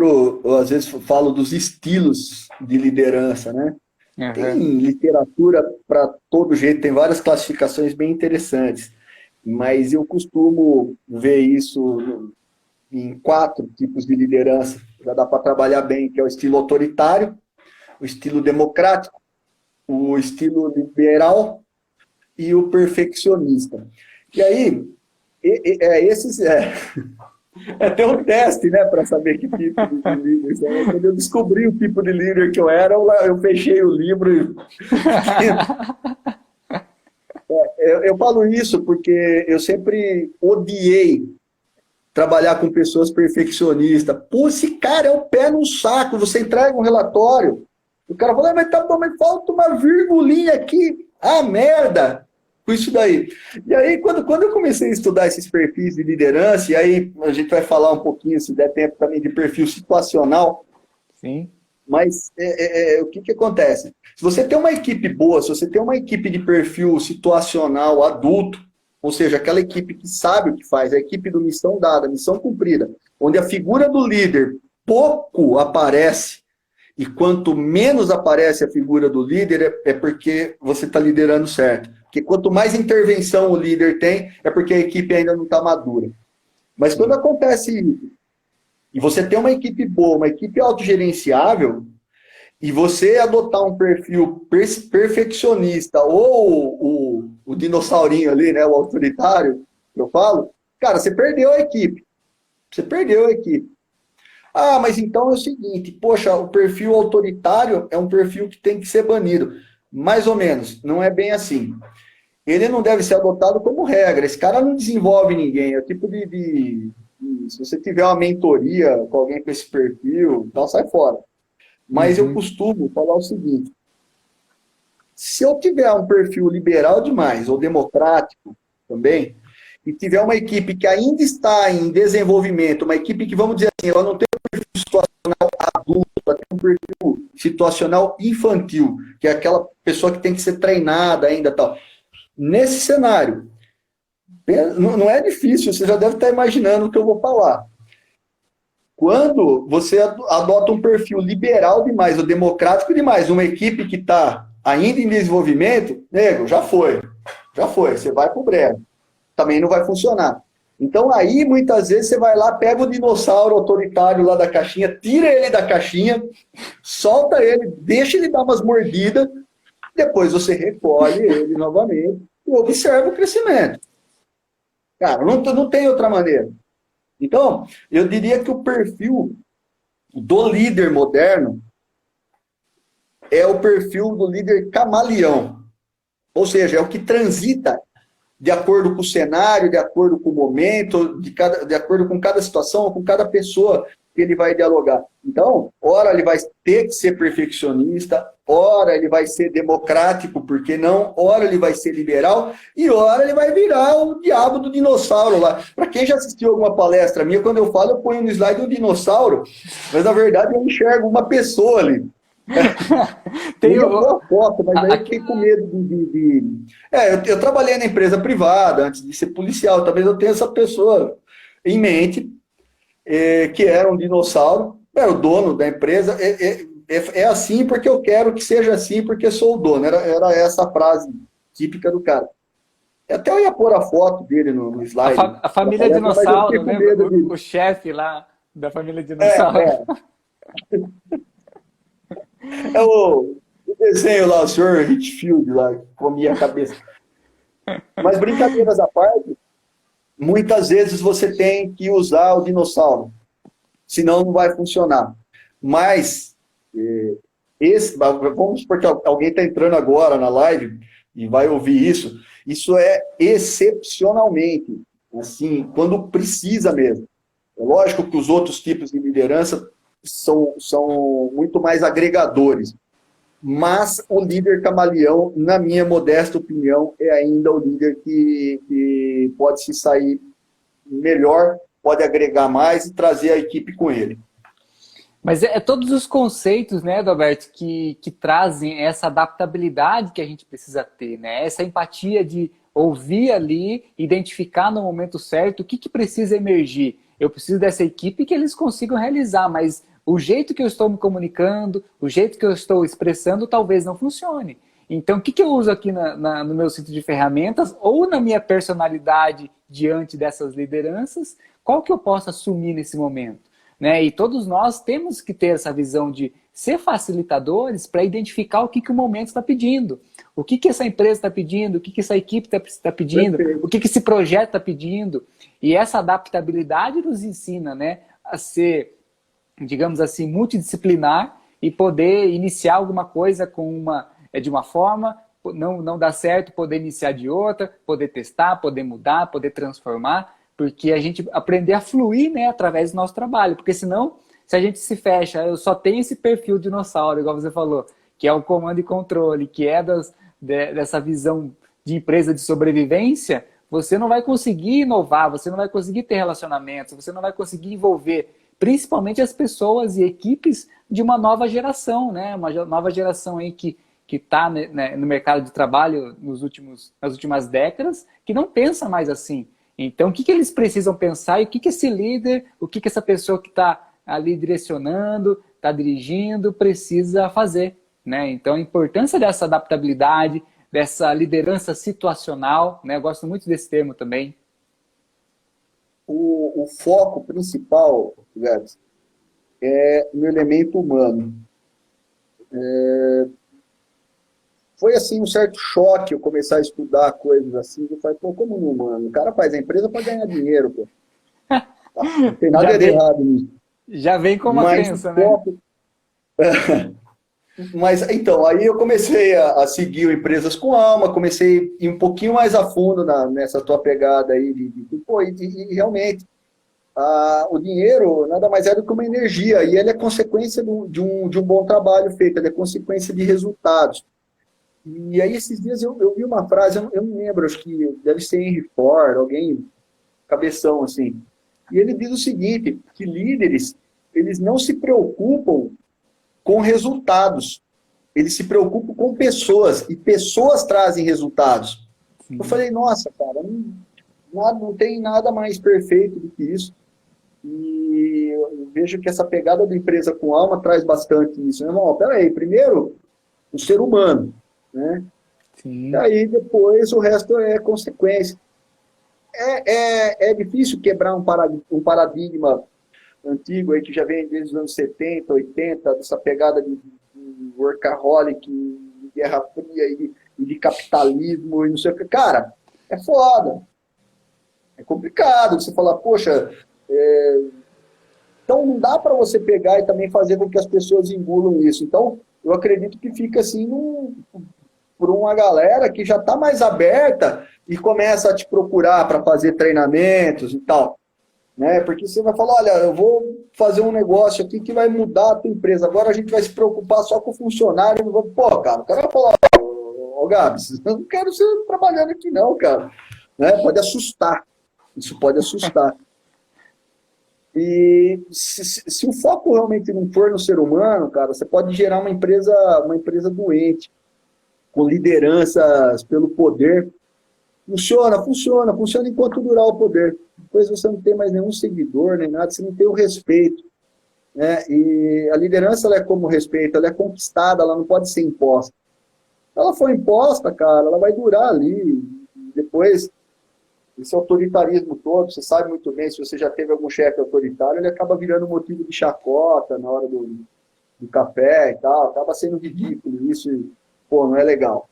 às vezes falo dos estilos de liderança, né? Uhum. Tem literatura para todo jeito, tem várias classificações bem interessantes, mas eu costumo ver isso em 4 tipos de liderança, já dá para trabalhar bem, que é o estilo autoritário, o estilo democrático, o estilo liberal e o perfeccionista. E aí, Tem um teste, né, para saber que tipo de líder você é. Quando eu descobri o tipo de líder que eu era, eu fechei o livro e... Eu falo isso porque eu sempre odiei trabalhar com pessoas perfeccionistas. Pô, esse cara é o pé no saco. Você entrega um relatório, o cara fala, mas tá bom, mas falta uma virgulinha aqui. Ah, merda! Com isso daí. E aí, quando eu comecei a estudar esses perfis de liderança, e aí a gente vai falar um pouquinho, se der tempo também, de perfil situacional. Sim. Mas o que acontece? Se você tem uma equipe boa, se você tem uma equipe de perfil situacional adulto, ou seja, aquela equipe que sabe o que faz, a equipe do missão dada, missão cumprida, onde a figura do líder pouco aparece, e quanto menos aparece a figura do líder, é porque você está liderando certo. Porque quanto mais intervenção o líder tem, é porque a equipe ainda não está madura. Mas quando acontece isso, e você tem uma equipe boa, uma equipe autogerenciável, e você adotar um perfil perfeccionista ou o dinossaurinho ali, né, o autoritário, que eu falo, cara, você perdeu a equipe. Você perdeu a equipe. Ah, mas então é o seguinte, poxa, o perfil autoritário é um perfil que tem que ser banido. Mais ou menos, não é bem assim. Ele não deve ser adotado como regra. Esse cara não desenvolve ninguém. É o tipo se você tiver uma mentoria com alguém com esse perfil, então sai fora. Mas eu costumo falar o seguinte, se eu tiver um perfil liberal demais, ou democrático também, e tiver uma equipe que ainda está em desenvolvimento, uma equipe que, vamos dizer assim, ela não tem um perfil situacional adulto, ela tem um perfil situacional infantil, que é aquela pessoa que tem que ser treinada ainda tal. Nesse cenário, não é difícil, você já deve estar imaginando o que eu vou falar. Quando você adota um perfil liberal demais, ou democrático demais, uma equipe que está ainda em desenvolvimento, nego, já foi, você vai para o breve. Também não vai funcionar. Então aí, muitas vezes, você vai lá, pega o dinossauro autoritário lá da caixinha, tira ele da caixinha, solta ele, deixa ele dar umas mordidas, depois você recolhe ele novamente e observa o crescimento. Cara, não tem outra maneira. Então, eu diria que o perfil do líder moderno é o perfil do líder camaleão. Ou seja, é o que transita de acordo com o cenário, de acordo com o momento, de acordo com cada situação, com cada pessoa que ele vai dialogar. Então, ora ele vai ter que ser perfeccionista, ora ele vai ser democrático, por que não? Ora ele vai ser liberal e ora ele vai virar o diabo do dinossauro lá. Para quem já assistiu alguma palestra minha, quando eu falo, eu ponho no slide um dinossauro, mas na verdade eu enxergo uma pessoa ali. Tem uma foto, mas aí eu fiquei com medo eu trabalhei na empresa privada antes de ser policial, talvez eu tenha essa pessoa em mente, que era um dinossauro, era o dono da empresa, é assim porque eu quero que seja assim porque sou o dono, era essa a frase típica do cara. Até eu ia pôr a foto dele no slide. A família dinossauro, lembra? O chefe lá da família dinossauro. É o desenho lá, o senhor Hitfield lá, que comia a cabeça. Mas brincadeiras à parte, muitas vezes você tem que usar o dinossauro, senão não vai funcionar. Mas, vamos supor que alguém está entrando agora na live e vai ouvir isso, isso é excepcionalmente, assim, quando precisa mesmo. É lógico que os outros tipos de liderança são muito mais agregadores. Mas o líder camaleão, na minha modesta opinião, é ainda o líder que pode se sair melhor, pode agregar mais e trazer a equipe com ele. Mas é todos os conceitos, né, Adalberto, que trazem essa adaptabilidade que a gente precisa ter, né? Essa empatia de ouvir ali, identificar no momento certo o que precisa emergir. Eu preciso dessa equipe que eles consigam realizar, mas o jeito que eu estou me comunicando, o jeito que eu estou expressando, talvez não funcione. Então, o que eu uso aqui no meu cinto de ferramentas ou na minha personalidade diante dessas lideranças? Qual que eu posso assumir nesse momento? né? E todos nós temos que ter essa visão de ser facilitadores para identificar o que, que o momento está pedindo, o que, que essa empresa está pedindo, o que, que essa equipe está pedindo, o que, que esse projeto está pedindo. E essa adaptabilidade nos ensina, né, a ser, digamos assim, multidisciplinar e poder iniciar alguma coisa de uma forma, não dá certo, poder iniciar de outra, poder testar, poder mudar, poder transformar, porque a gente aprender a fluir, né, através do nosso trabalho, porque senão, se a gente se fecha, eu só tenho esse perfil dinossauro, igual você falou, que é o comando e controle, que é dessa visão de empresa de sobrevivência, você não vai conseguir inovar, você não vai conseguir ter relacionamentos, você não vai conseguir envolver principalmente as pessoas e equipes de uma nova geração, né? Uma nova geração aí que está, né, no mercado de trabalho nas últimas décadas, que não pensa mais assim. Então, o que eles precisam pensar e o que esse líder, o que essa pessoa que está ali direcionando, está dirigindo, precisa fazer, né? Então, a importância dessa adaptabilidade, dessa liderança situacional, né? Eu gosto muito desse termo também. O foco principal, Gabs, é no elemento humano. Foi assim um certo choque eu começar a estudar coisas assim. Eu falei, pô, como no humano? O cara faz a empresa para ganhar dinheiro, pô. Não tem nada de errado nisso. Já vem com uma crença, né? Mas, então, aí eu comecei a seguir o Empresas com Alma, comecei a ir um pouquinho mais a fundo nessa tua pegada aí, e realmente, o dinheiro nada mais é do que uma energia, e ele é consequência de um bom trabalho feito, ele é consequência de resultados. E aí, esses dias, eu vi uma frase, eu não lembro, acho que deve ser Henry Ford, alguém, cabeção, assim, e ele diz o seguinte, que líderes, eles não se preocupam com resultados. Eles se preocupam com pessoas, e pessoas trazem resultados. Sim. Eu falei, nossa, cara, não tem nada mais perfeito do que isso. E eu vejo que essa pegada da empresa com alma traz bastante isso. Irmão, peraí, primeiro, o ser humano, né? Sim. E aí, depois, o resto é consequência. É difícil quebrar um paradigma antigo aí que já vem desde os anos 70, 80, dessa pegada de workaholic, de guerra fria e de capitalismo e não sei o que. Cara, é foda. É complicado você falar, poxa, então não dá para você pegar e também fazer com que as pessoas engulam isso. Então, eu acredito que fica assim por uma galera que já está mais aberta e começa a te procurar para fazer treinamentos e tal. Né? Porque você vai falar, olha, eu vou fazer um negócio aqui que vai mudar a tua empresa, agora a gente vai se preocupar só com o funcionário, não vou... Pô, cara, o cara vai falar, ô Gabs, eu não quero você trabalhando aqui não, cara. Né? Pode assustar, isso pode assustar. E se o foco realmente não for no ser humano, cara, você pode gerar uma empresa doente, com lideranças pelo poder. Funciona enquanto durar o poder. Depois você não tem mais nenhum seguidor, nem nada, você não tem o respeito. Né? E a liderança, ela é como respeito, ela é conquistada, ela não pode ser imposta. Se ela for imposta, cara, ela vai durar ali. Depois, esse autoritarismo todo, você sabe muito bem, se você já teve algum chefe autoritário, ele acaba virando motivo de chacota na hora do café e tal, acaba sendo ridículo. Isso, pô, não é legal.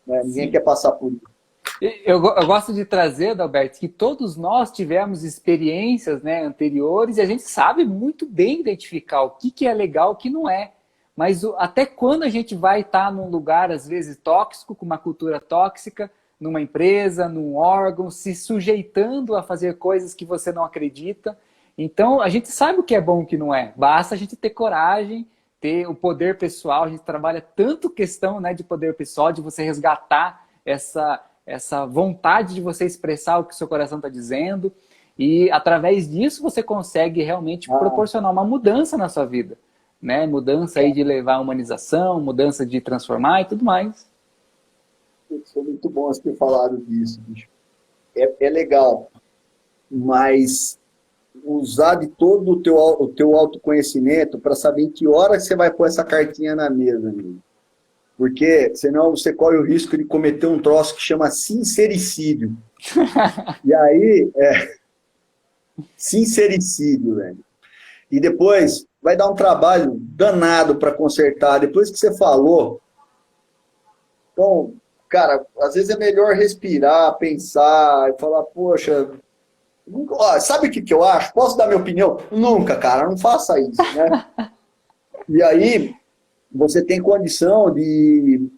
Né? Ninguém quer passar por isso. Eu gosto de trazer, Adalberto, que todos nós tivemos experiências, né, anteriores e a gente sabe muito bem identificar o que é legal e o que não é. Mas até quando a gente vai estar num lugar, às vezes, tóxico, com uma cultura tóxica, numa empresa, num órgão, se sujeitando a fazer coisas que você não acredita. Então, a gente sabe o que é bom e o que não é. Basta a gente ter coragem, ter o poder pessoal. A gente trabalha tanto questão, né, de poder pessoal, de você resgatar essa vontade de você expressar o que o seu coração está dizendo, e através disso você consegue realmente proporcionar uma mudança na sua vida, né? Mudança aí de levar a humanização, mudança de transformar e tudo mais. Foi muito bom você ter falado disso, bicho. É legal, mas usar de todo o teu autoconhecimento para saber em que hora você vai pôr essa cartinha na mesa, amigo. Porque senão você corre o risco de cometer um troço que chama sincericídio. E aí, sincericídio, velho. E depois vai dar um trabalho danado para consertar. Depois que você falou, então, cara, às vezes é melhor respirar, pensar e falar, poxa, ó, sabe o que eu acho? Posso dar minha opinião? Nunca, cara, não faça isso, né? E aí, você tem condição de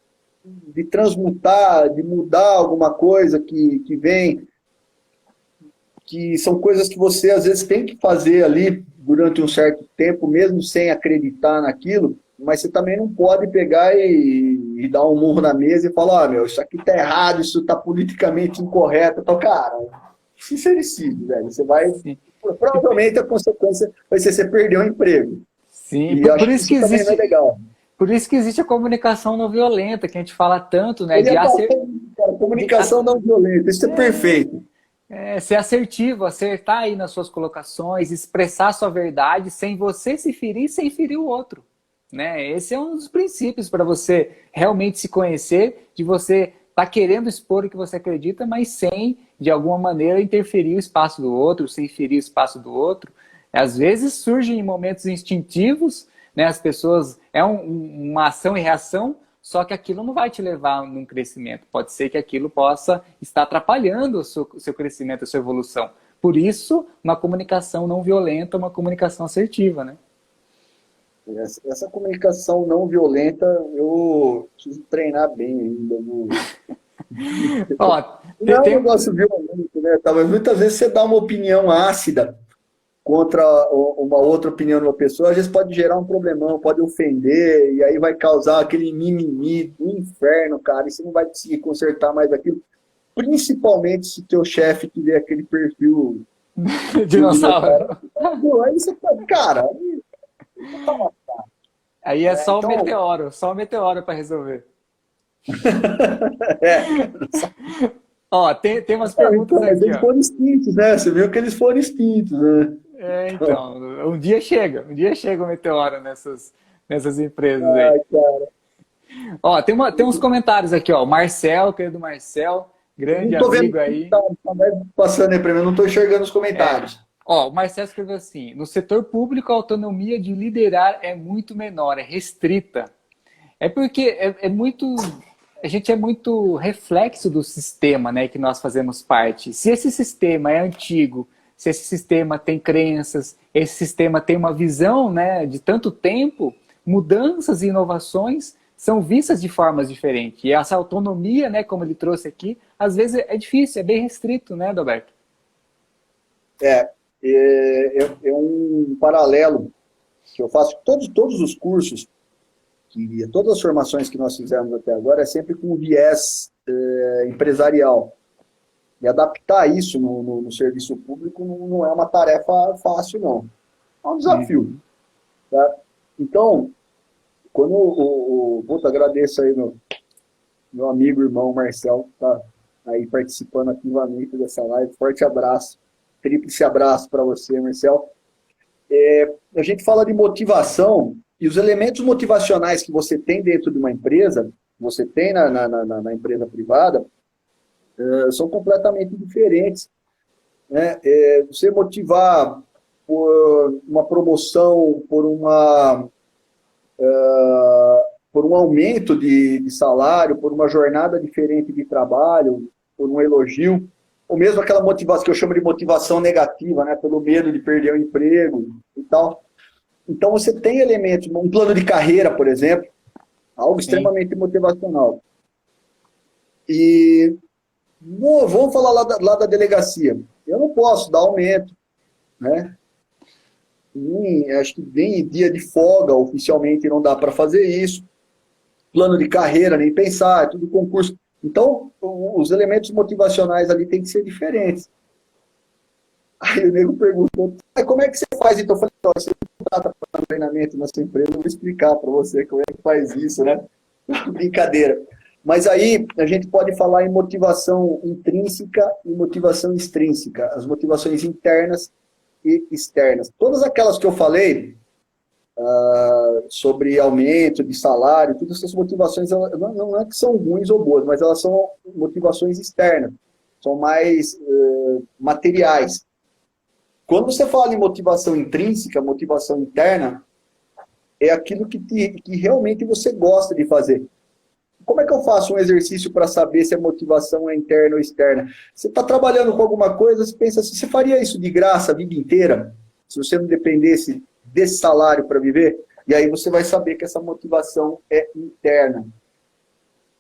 transmutar, de mudar alguma coisa que vem, que são coisas que você às vezes tem que fazer ali durante um certo tempo, mesmo sem acreditar naquilo, mas você também não pode pegar e dar um murro na mesa e falar, meu, isso aqui tá errado, isso tá politicamente incorreto. Então, cara, sincericídio, velho. Você vai... Sim. Provavelmente a consequência vai ser você perder o emprego. Sim, E eu acho por que isso que isso também não é existe, legal. por isso que existe a comunicação não violenta, que a gente fala tanto, né? Ele De é acer... cara, comunicação não violenta, isso é perfeito. ser assertivo, acertar aí nas suas colocações, expressar sua verdade sem você se ferir, sem ferir o outro. Né? Esse é um dos princípios para você realmente se conhecer, de você estar querendo expor o que você acredita, mas sem, de alguma maneira, interferir o espaço do outro, sem ferir o espaço do outro. Às vezes surgem em momentos instintivos, né? As pessoas... uma ação e reação, só que aquilo não vai te levar num crescimento. Pode ser que aquilo possa estar atrapalhando o seu crescimento, a sua evolução. Por isso, uma comunicação não violenta, uma comunicação assertiva, né? Essa comunicação não violenta, eu preciso treinar bem ainda. Ó, Não é um tem... negócio violento, né? Mas muitas vezes você dá uma opinião ácida contra uma outra opinião de uma pessoa, às vezes pode gerar um problemão, pode ofender, e aí vai causar aquele mimimi do inferno, cara, e você não vai conseguir consertar mais aquilo. Principalmente se teu chefe tiver aquele perfil dinossauro. Aí você pode, cara, Aí é só então, o meteoro para resolver. é. Ó, tem umas perguntas Então, mas aqui, eles ó. foram extintos, né? Você viu que eles foram extintos, né? Então, um dia chega o meteoro nessas empresas aí. Ai, cara. Ó, tem uns comentários aqui, ó. O Marcel, querido Marcel, grande Não tô vendo amigo aí. tá passando aí pra mim, eu não tô enxergando os comentários. Ó, o Marcel escreveu assim: no setor público, a autonomia de liderar é muito menor, é restrita. É porque a gente é muito reflexo do sistema, né, que nós fazemos parte. Se esse sistema é antigo, se esse sistema tem crenças, esse sistema tem uma visão, né, de tanto tempo, mudanças e inovações são vistas de formas diferentes. E essa autonomia, né, como ele trouxe aqui, às vezes é difícil, é bem restrito, né, Adalberto? É um paralelo que eu faço. Todos os cursos, todas as formações que nós fizemos até agora, é sempre com viés empresarial. E adaptar isso no serviço público não é uma tarefa fácil, não. É um desafio. Tá? Então, quando puta, agradeço aí meu amigo, irmão Marcel, que está aí participando ativamente dessa live. Forte abraço, tríplice abraço para você, Marcel. A gente fala de motivação, e os elementos motivacionais que você tem dentro de uma empresa, você tem na empresa privada, são completamente diferentes. Né? Você motivar por uma promoção, por um aumento de salário, por uma jornada diferente de trabalho, por um elogio, ou mesmo aquela motivação que eu chamo de motivação negativa, né? Pelo medo de perder o emprego e tal. Então você tem elementos, um plano de carreira, por exemplo, algo extremamente motivacional. E vamos falar lá da delegacia. Eu não posso dar aumento, né? Acho que nem dia de folga oficialmente não dá para fazer isso. Plano de carreira, nem pensar, é tudo concurso. Então, os elementos motivacionais ali têm que ser diferentes. Aí o nego perguntou, como é que você faz? Então eu falei, você não está para treinamento na sua empresa, eu vou explicar para você como é que faz isso, né? Brincadeira. Mas aí a gente pode falar em motivação intrínseca e motivação extrínseca, as motivações internas e externas. Todas aquelas que eu falei, sobre aumento de salário, todas essas motivações, não é que são ruins ou boas, mas elas são motivações externas, são mais materiais. Quando você fala em motivação intrínseca, motivação interna, é aquilo que realmente você gosta de fazer. Como é que eu faço um exercício para saber se a motivação é interna ou externa? Você está trabalhando com alguma coisa, você pensa assim, você faria isso de graça a vida inteira? Se você não dependesse desse salário para viver? E aí você vai saber que essa motivação é interna.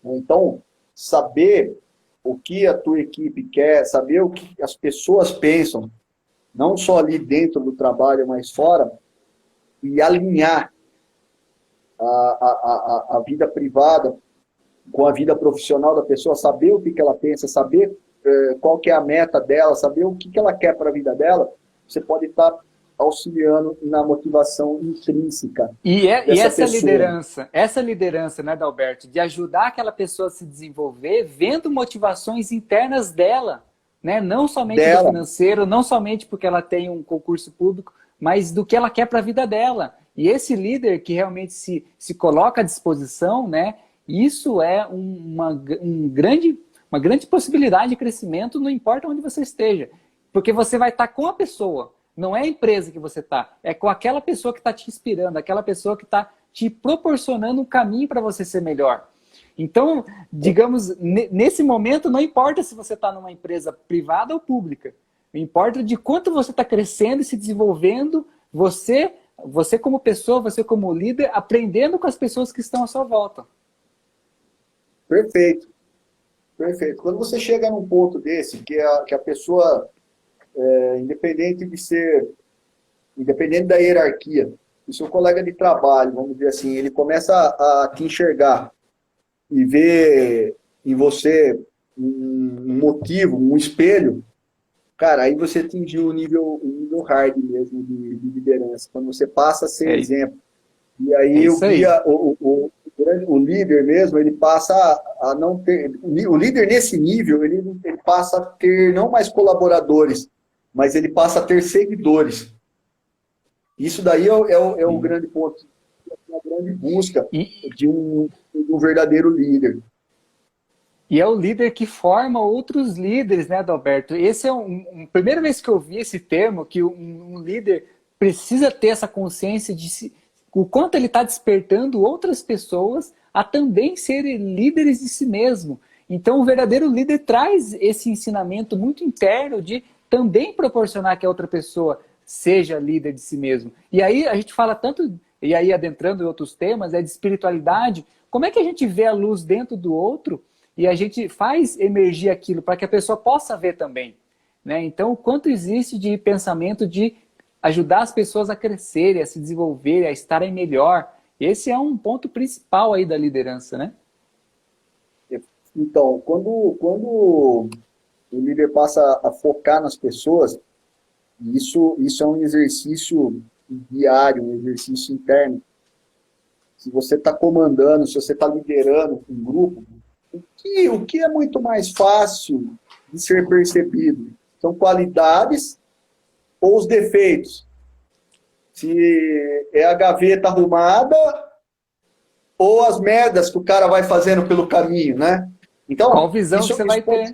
Então, saber o que a tua equipe quer, saber o que as pessoas pensam, não só ali dentro do trabalho, mas fora, e alinhar a vida privada com a vida profissional da pessoa, saber o que ela pensa, saber qual que é a meta dela, saber o que ela quer para a vida dela, você pode estar auxiliando na motivação intrínseca. E essa pessoa. liderança, né, Dalberto, de ajudar aquela pessoa a se desenvolver, vendo motivações internas dela, né? Não somente do financeiro, não somente porque ela tem um concurso público, mas do que ela quer para a vida dela. E esse líder que realmente se coloca à disposição, né? Isso é uma grande possibilidade de crescimento, não importa onde você esteja. Porque você vai estar com a pessoa. Não é a empresa que você está, é com aquela pessoa que está te inspirando, aquela pessoa que está te proporcionando um caminho para você ser melhor. Então, digamos, nesse momento, não importa se você está numa empresa privada ou pública. Importa de quanto você está crescendo e se desenvolvendo, você como pessoa, você como líder, aprendendo com as pessoas que estão à sua volta. Perfeito. Perfeito. Quando você chega num ponto desse, que a pessoa... independente da hierarquia, o seu colega de trabalho, vamos dizer assim, ele começa a te enxergar e ver em você um motivo, um espelho, cara, aí você atingiu o nível hard mesmo de liderança, quando você passa a ser exemplo. E aí, o líder mesmo, ele passa a não ter... O líder nesse nível, ele passa a ter não mais colaboradores, mas ele passa a ter seguidores. Isso daí é um grande ponto, uma grande busca de um verdadeiro líder. E é o líder que forma outros líderes, né, Adalberto? Esse é primeira vez que eu vi esse termo, que um líder precisa ter essa consciência de o quanto ele está despertando outras pessoas a também serem líderes de si mesmo. Então, o verdadeiro líder traz esse ensinamento muito interno de também proporcionar que a outra pessoa seja líder de si mesmo. E aí a gente fala tanto, e aí adentrando em outros temas, de espiritualidade, como é que a gente vê a luz dentro do outro e a gente faz emergir aquilo para que a pessoa possa ver também, né? Então, o quanto existe de pensamento de ajudar as pessoas a crescerem, a se desenvolverem, a estarem melhor. Esse é um ponto principal aí da liderança, né? Então, quando o líder passa a focar nas pessoas, isso é um exercício diário, um exercício interno. Se você está comandando, se você está liderando um grupo, o que é muito mais fácil de ser percebido? São qualidades ou os defeitos? Se é a gaveta arrumada ou as merdas que o cara vai fazendo pelo caminho, né? Então, qual visão que você vai ter?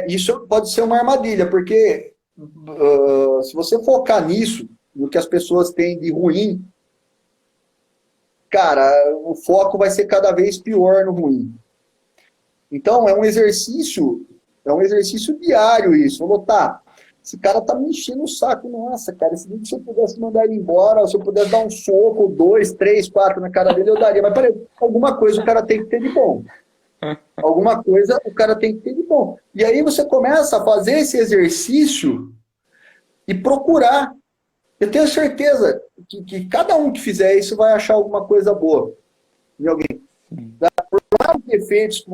Isso pode ser uma armadilha, porque se você focar nisso, no que as pessoas têm de ruim, cara, o foco vai ser cada vez pior no ruim. Então, é um exercício diário isso. Falou, tá, esse cara tá me enchendo o saco. Nossa, cara, se eu pudesse mandar ele embora, se eu pudesse dar um soco, 2, 3, 4 na cara dele, eu daria. Mas peraí, alguma coisa o cara tem que ter de bom. Alguma coisa o cara tem que ter de bom. E aí você começa a fazer esse exercício e procurar. Eu tenho certeza que cada um que fizer isso vai achar alguma coisa boa em alguém. Por vários defeitos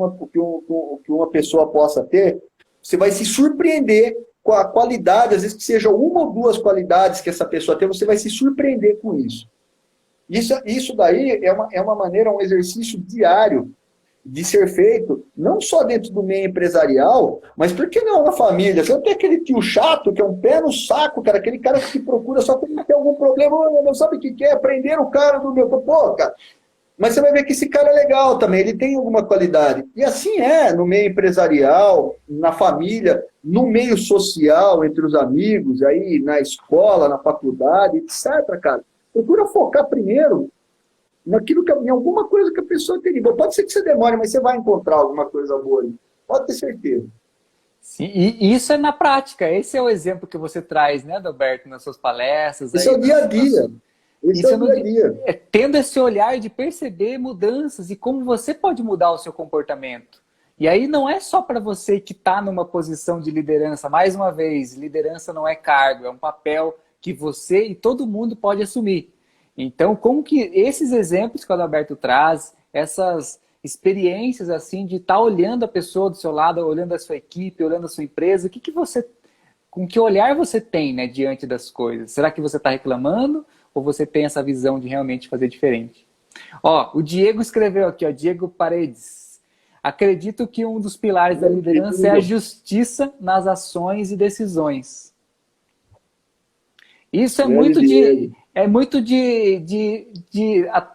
que uma pessoa possa ter, você vai se surpreender com a qualidade, às vezes que seja uma ou duas qualidades que essa pessoa tem, você vai se surpreender com isso. Isso daí é uma maneira, um exercício diário de ser feito, não só dentro do meio empresarial, mas por que não na família? Você não tem aquele tio chato, que é um pé no saco, cara, aquele cara que te procura só quando tem algum problema, não sabe o que quer, prender o cara do meu... Pô, cara, Mas você vai ver que esse cara é legal também, ele tem alguma qualidade. E assim é no meio empresarial, na família, no meio social, entre os amigos, aí na escola, na faculdade, etc, cara. Procura focar primeiro naquilo que, em alguma coisa que a pessoa tem de boa. Pode ser que você demore, mas você vai encontrar alguma coisa boa ali. Pode ter certeza. Sim, e isso é na prática. Esse é o exemplo que você traz, né, Adalberto, nas suas palestras. Esse Aí, é o dia a dia. Esse é isso o dia a dia. tendo esse olhar de perceber mudanças e como você pode mudar o seu comportamento. E aí não é só para você que está numa posição de liderança. Mais uma vez, liderança não é cargo, é um papel que você e todo mundo pode assumir. Então, como que esses exemplos que o Adalberto traz, essas experiências assim de estar olhando a pessoa do seu lado, olhando a sua equipe, olhando a sua empresa, o que que você, com que olhar você tem, né, diante das coisas? Será que você está reclamando ou você tem essa visão de realmente fazer diferente? Ó, o Diego escreveu aqui, ó, Diego Paredes. Acredito que um dos pilares da liderança é a justiça nas ações e decisões. Isso é muito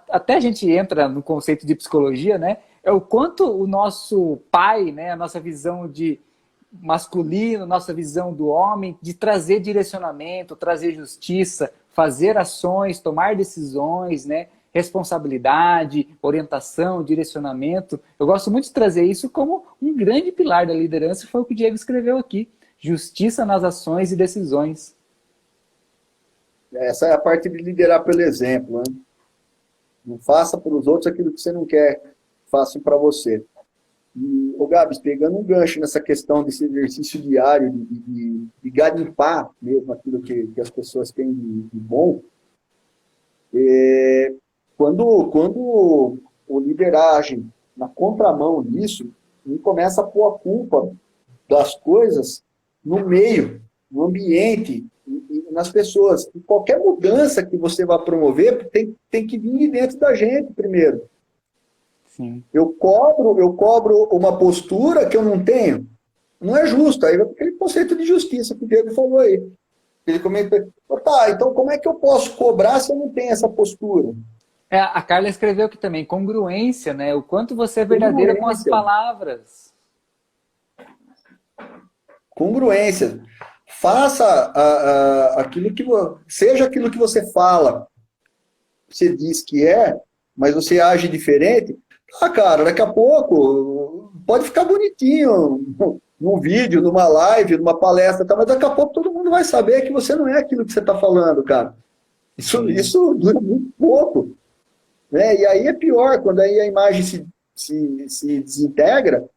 até a gente entra no conceito de psicologia, né? É o quanto o nosso pai, né, a nossa visão de masculino, nossa visão do homem, de trazer direcionamento, trazer justiça, fazer ações, tomar decisões, né? Responsabilidade, orientação, direcionamento. Eu gosto muito de trazer isso como um grande pilar da liderança, foi o que o Diego escreveu aqui. Justiça nas ações e decisões. Essa é a parte de liderar pelo exemplo, né? Não faça para os outros aquilo que você não quer que façam para você. E, ô Gabs, pegando um gancho nessa questão desse exercício diário de garimpar mesmo aquilo que as pessoas têm de bom, quando o líder age na contramão disso, ele começa a pôr a culpa das coisas no meio, no ambiente, e nas pessoas. E qualquer mudança que você vai promover tem que vir de dentro da gente primeiro. Sim. Eu cobro uma postura que eu não tenho. Não é justo. Aí vai aquele conceito de justiça que o Diego falou aí. Ele comenta, tá, então como é que eu posso cobrar se eu não tenho essa postura? É, a Carla escreveu aqui também, congruência, né? O quanto você é verdadeira com as palavras. Congruência. Faça aquilo que seja aquilo que você fala, você diz que é, mas você age diferente. Ah, cara, daqui a pouco pode ficar bonitinho num vídeo, numa live, numa palestra, tá? Mas daqui a pouco todo mundo vai saber que você não é aquilo que você está falando, cara. Isso dura muito pouco. Né? E aí é pior, quando aí a imagem se desintegra,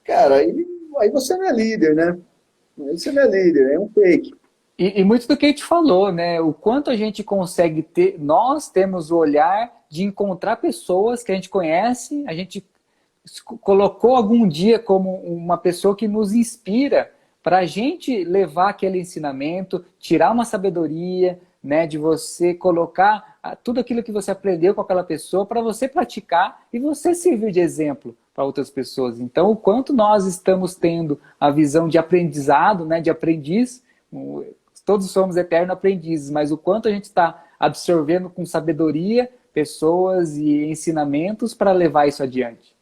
cara, aí você não é líder, né? Aí você não é líder, é um fake. E muito do que a gente falou, né? O quanto a gente consegue ter, nós temos o olhar de encontrar pessoas que a gente conhece, a gente colocou algum dia como uma pessoa que nos inspira para a gente levar aquele ensinamento, tirar uma sabedoria, né, de você colocar tudo aquilo que você aprendeu com aquela pessoa para você praticar e você servir de exemplo para outras pessoas. Então, o quanto nós estamos tendo a visão de aprendizado, né, de aprendiz, todos somos eternos aprendizes, mas o quanto a gente está absorvendo com sabedoria pessoas e ensinamentos para levar isso adiante.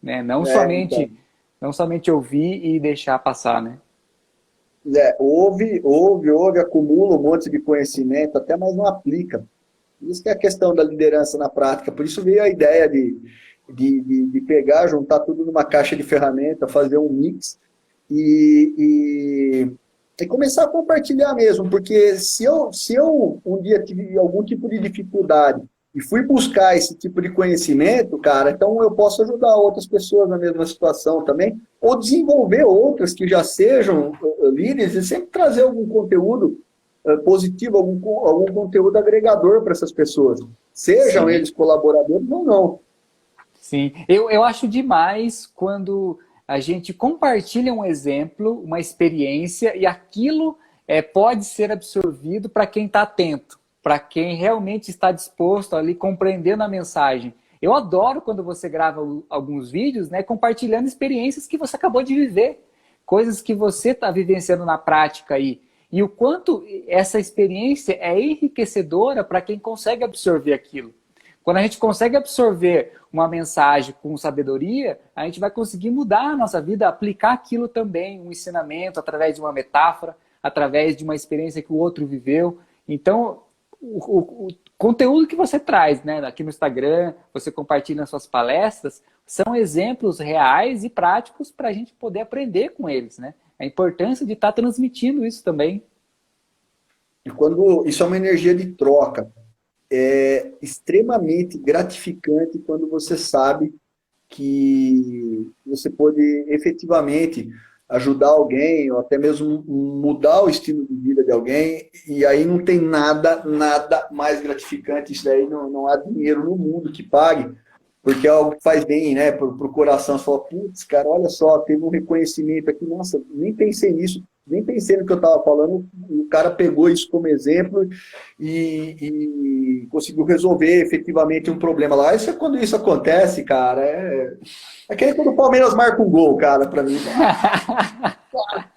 Né? Não somente ouvir e deixar passar, né? Ouve, acumula um monte de conhecimento, até mas não aplica. Isso que é a questão da liderança na prática. Por isso veio a ideia de pegar, juntar tudo numa caixa de ferramenta, fazer um mix e começar a compartilhar mesmo. Porque se eu um dia tive algum tipo de dificuldade e fui buscar esse tipo de conhecimento, cara, então eu posso ajudar outras pessoas na mesma situação também, ou desenvolver outras que já sejam líderes e sempre trazer algum conteúdo positivo, algum conteúdo agregador para essas pessoas, sejam Sim. eles colaboradores ou não. Sim, eu acho demais quando a gente compartilha um exemplo, uma experiência, e aquilo pode ser absorvido para quem está atento, para quem realmente está disposto ali, compreendendo a mensagem. Eu adoro quando você grava alguns vídeos, né, compartilhando experiências que você acabou de viver, coisas que você está vivenciando na prática aí. E o quanto essa experiência é enriquecedora para quem consegue absorver aquilo. Quando a gente consegue absorver uma mensagem com sabedoria, a gente vai conseguir mudar a nossa vida, aplicar aquilo também, um ensinamento através de uma metáfora, através de uma experiência que o outro viveu. Então, o conteúdo que você traz, né, aqui no Instagram, você compartilha nas suas palestras, são exemplos reais e práticos para a gente poder aprender com eles, né? A importância de estar transmitindo isso também. E quando isso é uma energia de troca, é extremamente gratificante quando você sabe que você pode efetivamente ajudar alguém, ou até mesmo mudar o estilo de vida de alguém, e aí não tem nada mais gratificante. Isso daí não há dinheiro no mundo que pague, porque é algo que faz bem, né, pro coração. Você fala, putz, cara, olha só, teve um reconhecimento aqui, nossa, nem pensei nisso, nem pensei no que eu estava falando, o cara pegou isso como exemplo e conseguiu resolver efetivamente um problema lá. Isso é quando isso acontece, cara, é que nem quando o Palmeiras marca um gol, cara, para mim.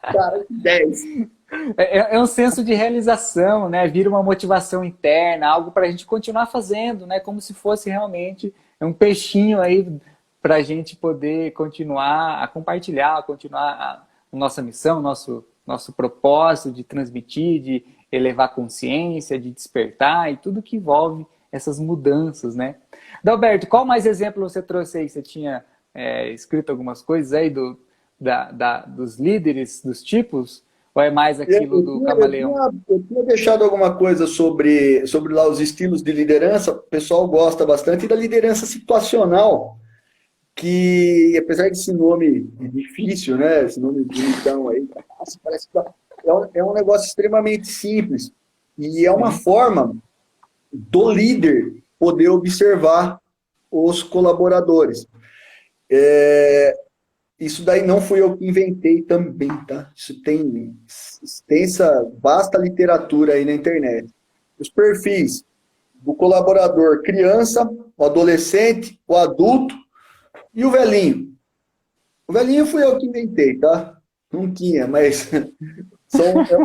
Cara, que 10. É um senso de realização, né? Vira uma motivação interna, algo para a gente continuar fazendo, né? Como se fosse realmente um peixinho aí para a gente poder continuar a compartilhar, a continuar a nossa missão, nosso propósito de transmitir, de elevar a consciência, de despertar e tudo que envolve essas mudanças, né? Dalberto, qual mais exemplo você trouxe aí? Você tinha escrito algumas coisas aí dos líderes, dos tipos? Ou é mais aquilo do camaleão? Eu tinha deixado alguma coisa sobre lá os estilos de liderança, o pessoal gosta bastante, e da liderança situacional, que apesar desse nome difícil, né, esse nome bonitão aí, nossa, parece que é um negócio extremamente simples, e é uma forma do líder poder observar os colaboradores. Isso daí não fui eu que inventei também, tá? Isso tem extensa, vasta literatura aí na internet. Os perfis do colaborador criança, o adolescente, o adulto e o velhinho. O velhinho fui eu que inventei, tá? Não tinha, mas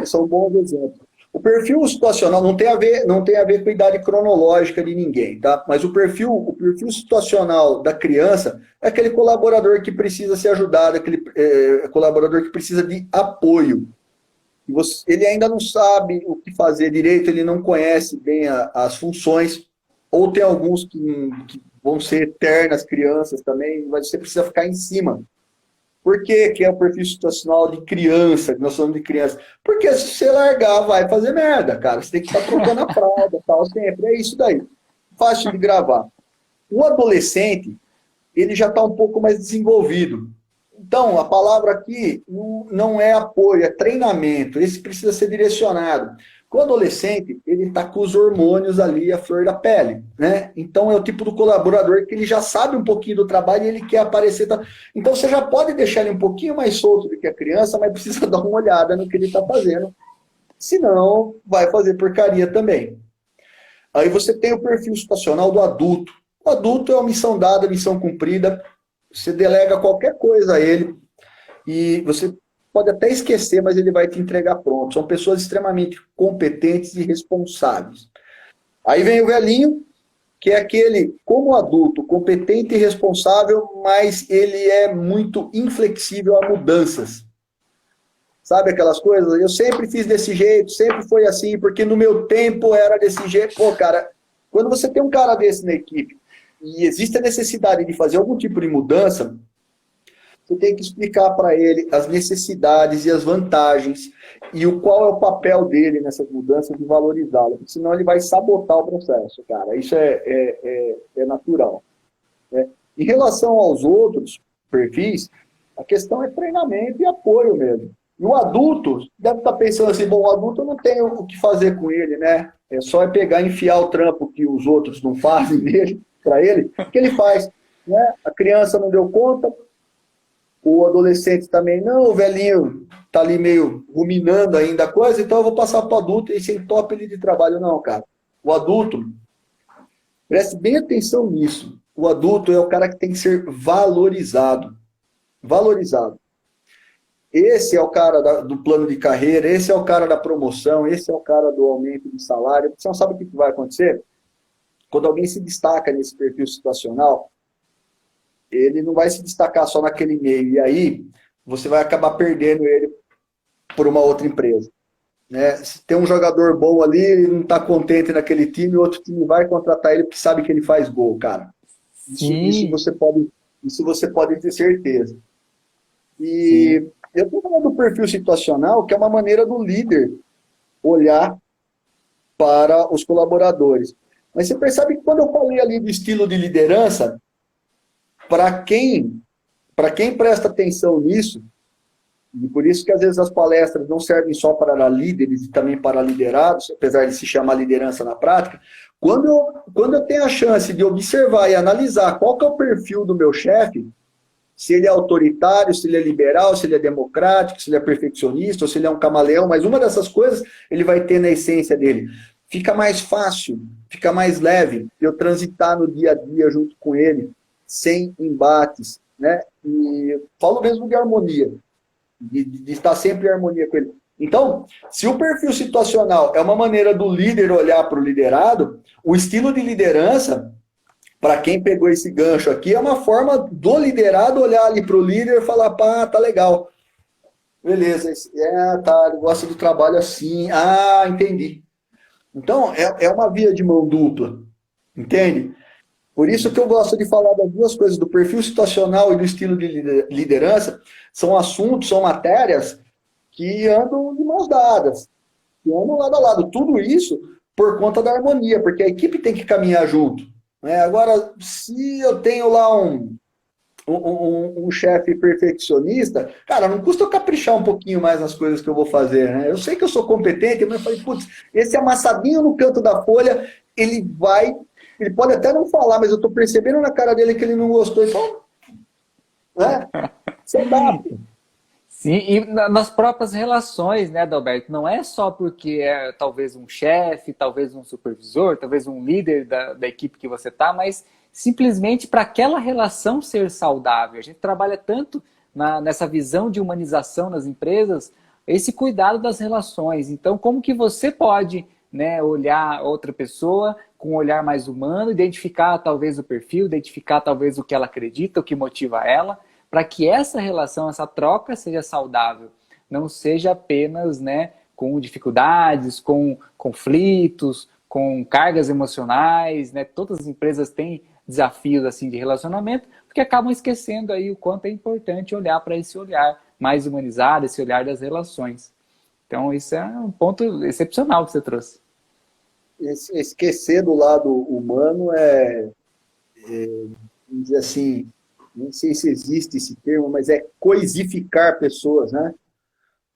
são bons exemplos. O perfil situacional não tem a ver com a idade cronológica de ninguém, tá? Mas o perfil situacional da criança é aquele colaborador que precisa ser ajudado, aquele colaborador que precisa de apoio. Ele ainda não sabe o que fazer direito, ele não conhece bem as funções, ou tem alguns que vão ser eternas crianças também, mas você precisa ficar em cima. Por que é o perfil situacional de criança, que nós somos de criança? Porque se você largar, vai fazer merda, cara. Você tem que estar trocando a fralda, tal, sempre. É isso daí. Fácil de gravar. O adolescente, ele já está um pouco mais desenvolvido. Então, a palavra aqui não é apoio, é treinamento. Esse precisa ser direcionado. O adolescente, ele está com os hormônios ali, a flor da pele, né? Então, é o tipo do colaborador que ele já sabe um pouquinho do trabalho e ele quer aparecer. Então, você já pode deixar ele um pouquinho mais solto do que a criança, mas precisa dar uma olhada no que ele está fazendo. Senão, vai fazer porcaria também. Aí você tem o perfil situacional do adulto. O adulto é uma missão dada, missão cumprida. Você delega qualquer coisa a ele e você pode até esquecer, mas ele vai te entregar pronto. São pessoas extremamente competentes e responsáveis. Aí vem o velhinho, que é aquele, como adulto, competente e responsável, mas ele é muito inflexível a mudanças. Sabe aquelas coisas? Eu sempre fiz desse jeito, sempre foi assim, porque no meu tempo era desse jeito. Pô, cara, quando você tem um cara desse na equipe e existe a necessidade de fazer algum tipo de mudança, você tem que explicar para ele as necessidades e as vantagens e qual é o papel dele nessas mudanças e valorizá-lo, porque senão ele vai sabotar o processo, cara. Isso é natural, né? Em relação aos outros perfis, a questão é treinamento e apoio mesmo. E o adulto deve estar pensando assim, bom, o adulto não tem o que fazer com ele, né? É só pegar e enfiar o trampo que os outros não fazem dele, para ele, o que ele faz? Né? A criança não deu conta, o adolescente também não, o velhinho tá ali meio ruminando ainda a coisa, então eu vou passar para o adulto e sem top ele de trabalho. Não, cara. O adulto, preste bem atenção nisso. O adulto é o cara que tem que ser valorizado. Valorizado. Esse é o cara do plano de carreira, esse é o cara da promoção, esse é o cara do aumento de salário. Você não sabe o que vai acontecer? quando alguém se destaca nesse perfil situacional, ele não vai se destacar só naquele meio. E aí, você vai acabar perdendo ele por uma outra empresa. Né? Se tem um jogador bom ali, ele não está contente naquele time, o outro time vai contratar ele porque sabe que ele faz gol, cara. Isso você pode ter certeza. E sim, eu estou falando do perfil situacional, que é uma maneira do líder olhar para os colaboradores. Mas você percebe que quando eu falei ali do estilo de liderança, para quem presta atenção nisso, e por isso que às vezes as palestras não servem só para líderes e também para liderados, apesar de se chamar liderança na prática, quando eu tenho a chance de observar e analisar qual que é o perfil do meu chefe, se ele é autoritário, se ele é liberal, se ele é democrático, se ele é perfeccionista, ou se ele é um camaleão, mas uma dessas coisas ele vai ter na essência dele. Fica mais fácil, fica mais leve eu transitar no dia a dia junto com ele, sem embates, né? E eu falo mesmo de harmonia. De estar sempre em harmonia com ele. Então, se o perfil situacional é uma maneira do líder olhar para o liderado, o estilo de liderança, para quem pegou esse gancho aqui, é uma forma do liderado olhar ali para o líder e falar, pá, tá legal. Beleza, tá, ele gosta do trabalho assim. Ah, entendi. Então, é uma via de mão dupla, entende? Por isso que eu gosto de falar das duas coisas, do perfil situacional e do estilo de liderança, são assuntos, são matérias que andam de mãos dadas, que andam lado a lado. Tudo isso por conta da harmonia, porque a equipe tem que caminhar junto. Né? Agora, se eu tenho lá um chefe perfeccionista, cara, não custa eu caprichar um pouquinho mais nas coisas que eu vou fazer. Né? Eu sei que eu sou competente, mas eu falei, putz, esse amassadinho no canto da folha, ele pode até não falar, mas eu estou percebendo na cara dele que ele não gostou. Então, né? Você dá. Sim, e nas próprias relações, né, Adalberto? Não é só porque é talvez um chefe, talvez um supervisor, talvez um líder da equipe que você está, mas simplesmente para aquela relação ser saudável. A gente trabalha tanto nessa visão de humanização nas empresas, esse cuidado das relações. Então, como que você pode, né, olhar outra pessoa com um olhar mais humano, identificar talvez o perfil, identificar talvez o que ela acredita, o que motiva ela, para que essa relação, essa troca seja saudável, não seja apenas, né, com dificuldades, com conflitos, com cargas emocionais, né? Todas as empresas têm desafios assim de relacionamento, porque acabam esquecendo aí o quanto é importante olhar para esse olhar mais humanizado, esse olhar das relações. Então isso é um ponto excepcional que você trouxe. Esquecer do lado humano vamos dizer assim, não sei se existe esse termo, mas é coisificar pessoas, né?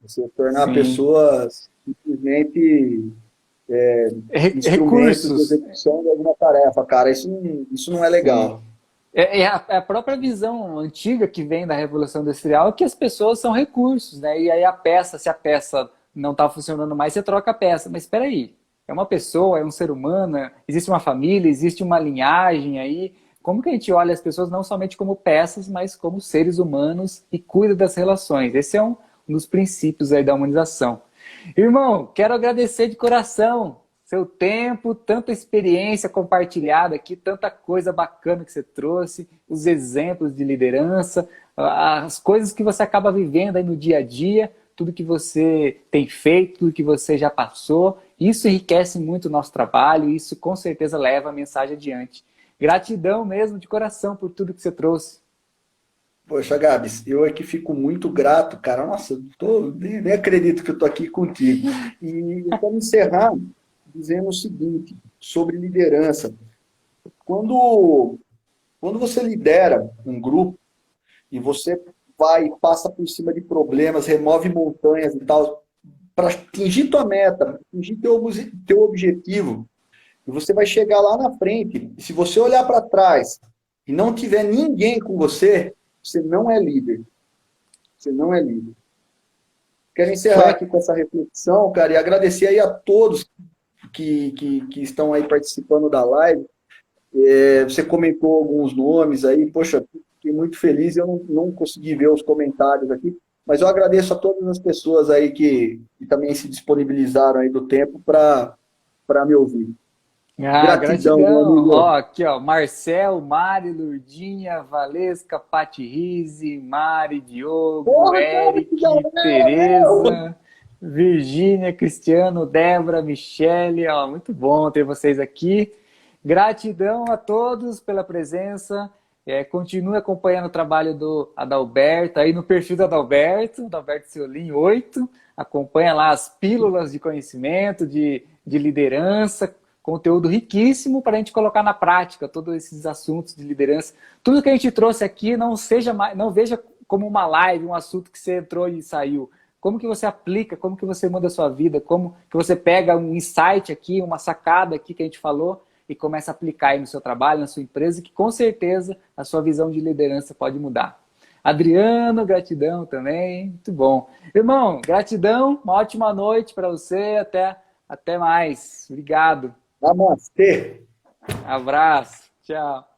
Você tornar Sim. pessoas simplesmente instrumentos de execução de alguma tarefa, cara. Isso não é legal. É a própria visão antiga que vem da Revolução Industrial, que as pessoas são recursos, né? E aí se a peça não está funcionando mais, você troca a peça. Mas espera aí, é uma pessoa, é um ser humano, existe uma família, existe uma linhagem aí. Como que a gente olha as pessoas não somente como peças, mas como seres humanos e cuida das relações? Esse é um dos princípios aí da humanização. Irmão, quero agradecer de coração seu tempo, tanta experiência compartilhada aqui, tanta coisa bacana que você trouxe, os exemplos de liderança, as coisas que você acaba vivendo aí no dia a dia, tudo que você tem feito, tudo que você já passou. Isso enriquece muito o nosso trabalho e isso com certeza leva a mensagem adiante. Gratidão mesmo de coração por tudo que você trouxe. Poxa, Gabs, eu aqui fico muito grato, cara. Nossa, nem acredito que eu estou aqui contigo. E vamos encerrar dizendo o seguinte, sobre liderança. Quando você lidera um grupo e você passa por cima de problemas, remove montanhas e tal, para atingir tua meta, atingir teu objetivo, e você vai chegar lá na frente, e se você olhar para trás e não tiver ninguém com você, você não é líder. Você não é líder. Quero encerrar aqui com essa reflexão, cara, e agradecer aí a todos que estão aí participando da live. Você comentou alguns nomes aí, poxa, fiquei muito feliz, eu não consegui ver os comentários aqui, mas eu agradeço a todas as pessoas aí que também se disponibilizaram aí do tempo para me ouvir. Ah, Gratidão, meu gratidão. Ó, amigo. aqui, ó, Marcel, Mari, Lurdinha, Valesca, Pati Rise, Mari, Diogo, Porra, cara, que Eric, galera! Tereza, Virgínia, Cristiano, Débora, Michele, ó, muito bom ter vocês aqui. Gratidão a todos pela presença. Continue acompanhando o trabalho do Adalberto, aí no perfil do Adalberto Ciolim 8. Acompanha lá as pílulas de conhecimento, de liderança, conteúdo riquíssimo para a gente colocar na prática todos esses assuntos de liderança. Tudo que a gente trouxe aqui não veja como uma live, um assunto que você entrou e saiu. Como que você aplica, como que você muda a sua vida, como que você pega um insight aqui, uma sacada aqui que a gente falou e começa a aplicar aí no seu trabalho, na sua empresa, que com certeza a sua visão de liderança pode mudar. Adriano, gratidão também, muito bom. Irmão, gratidão, uma ótima noite para você, até mais. Obrigado. Namastê. Abraço, tchau.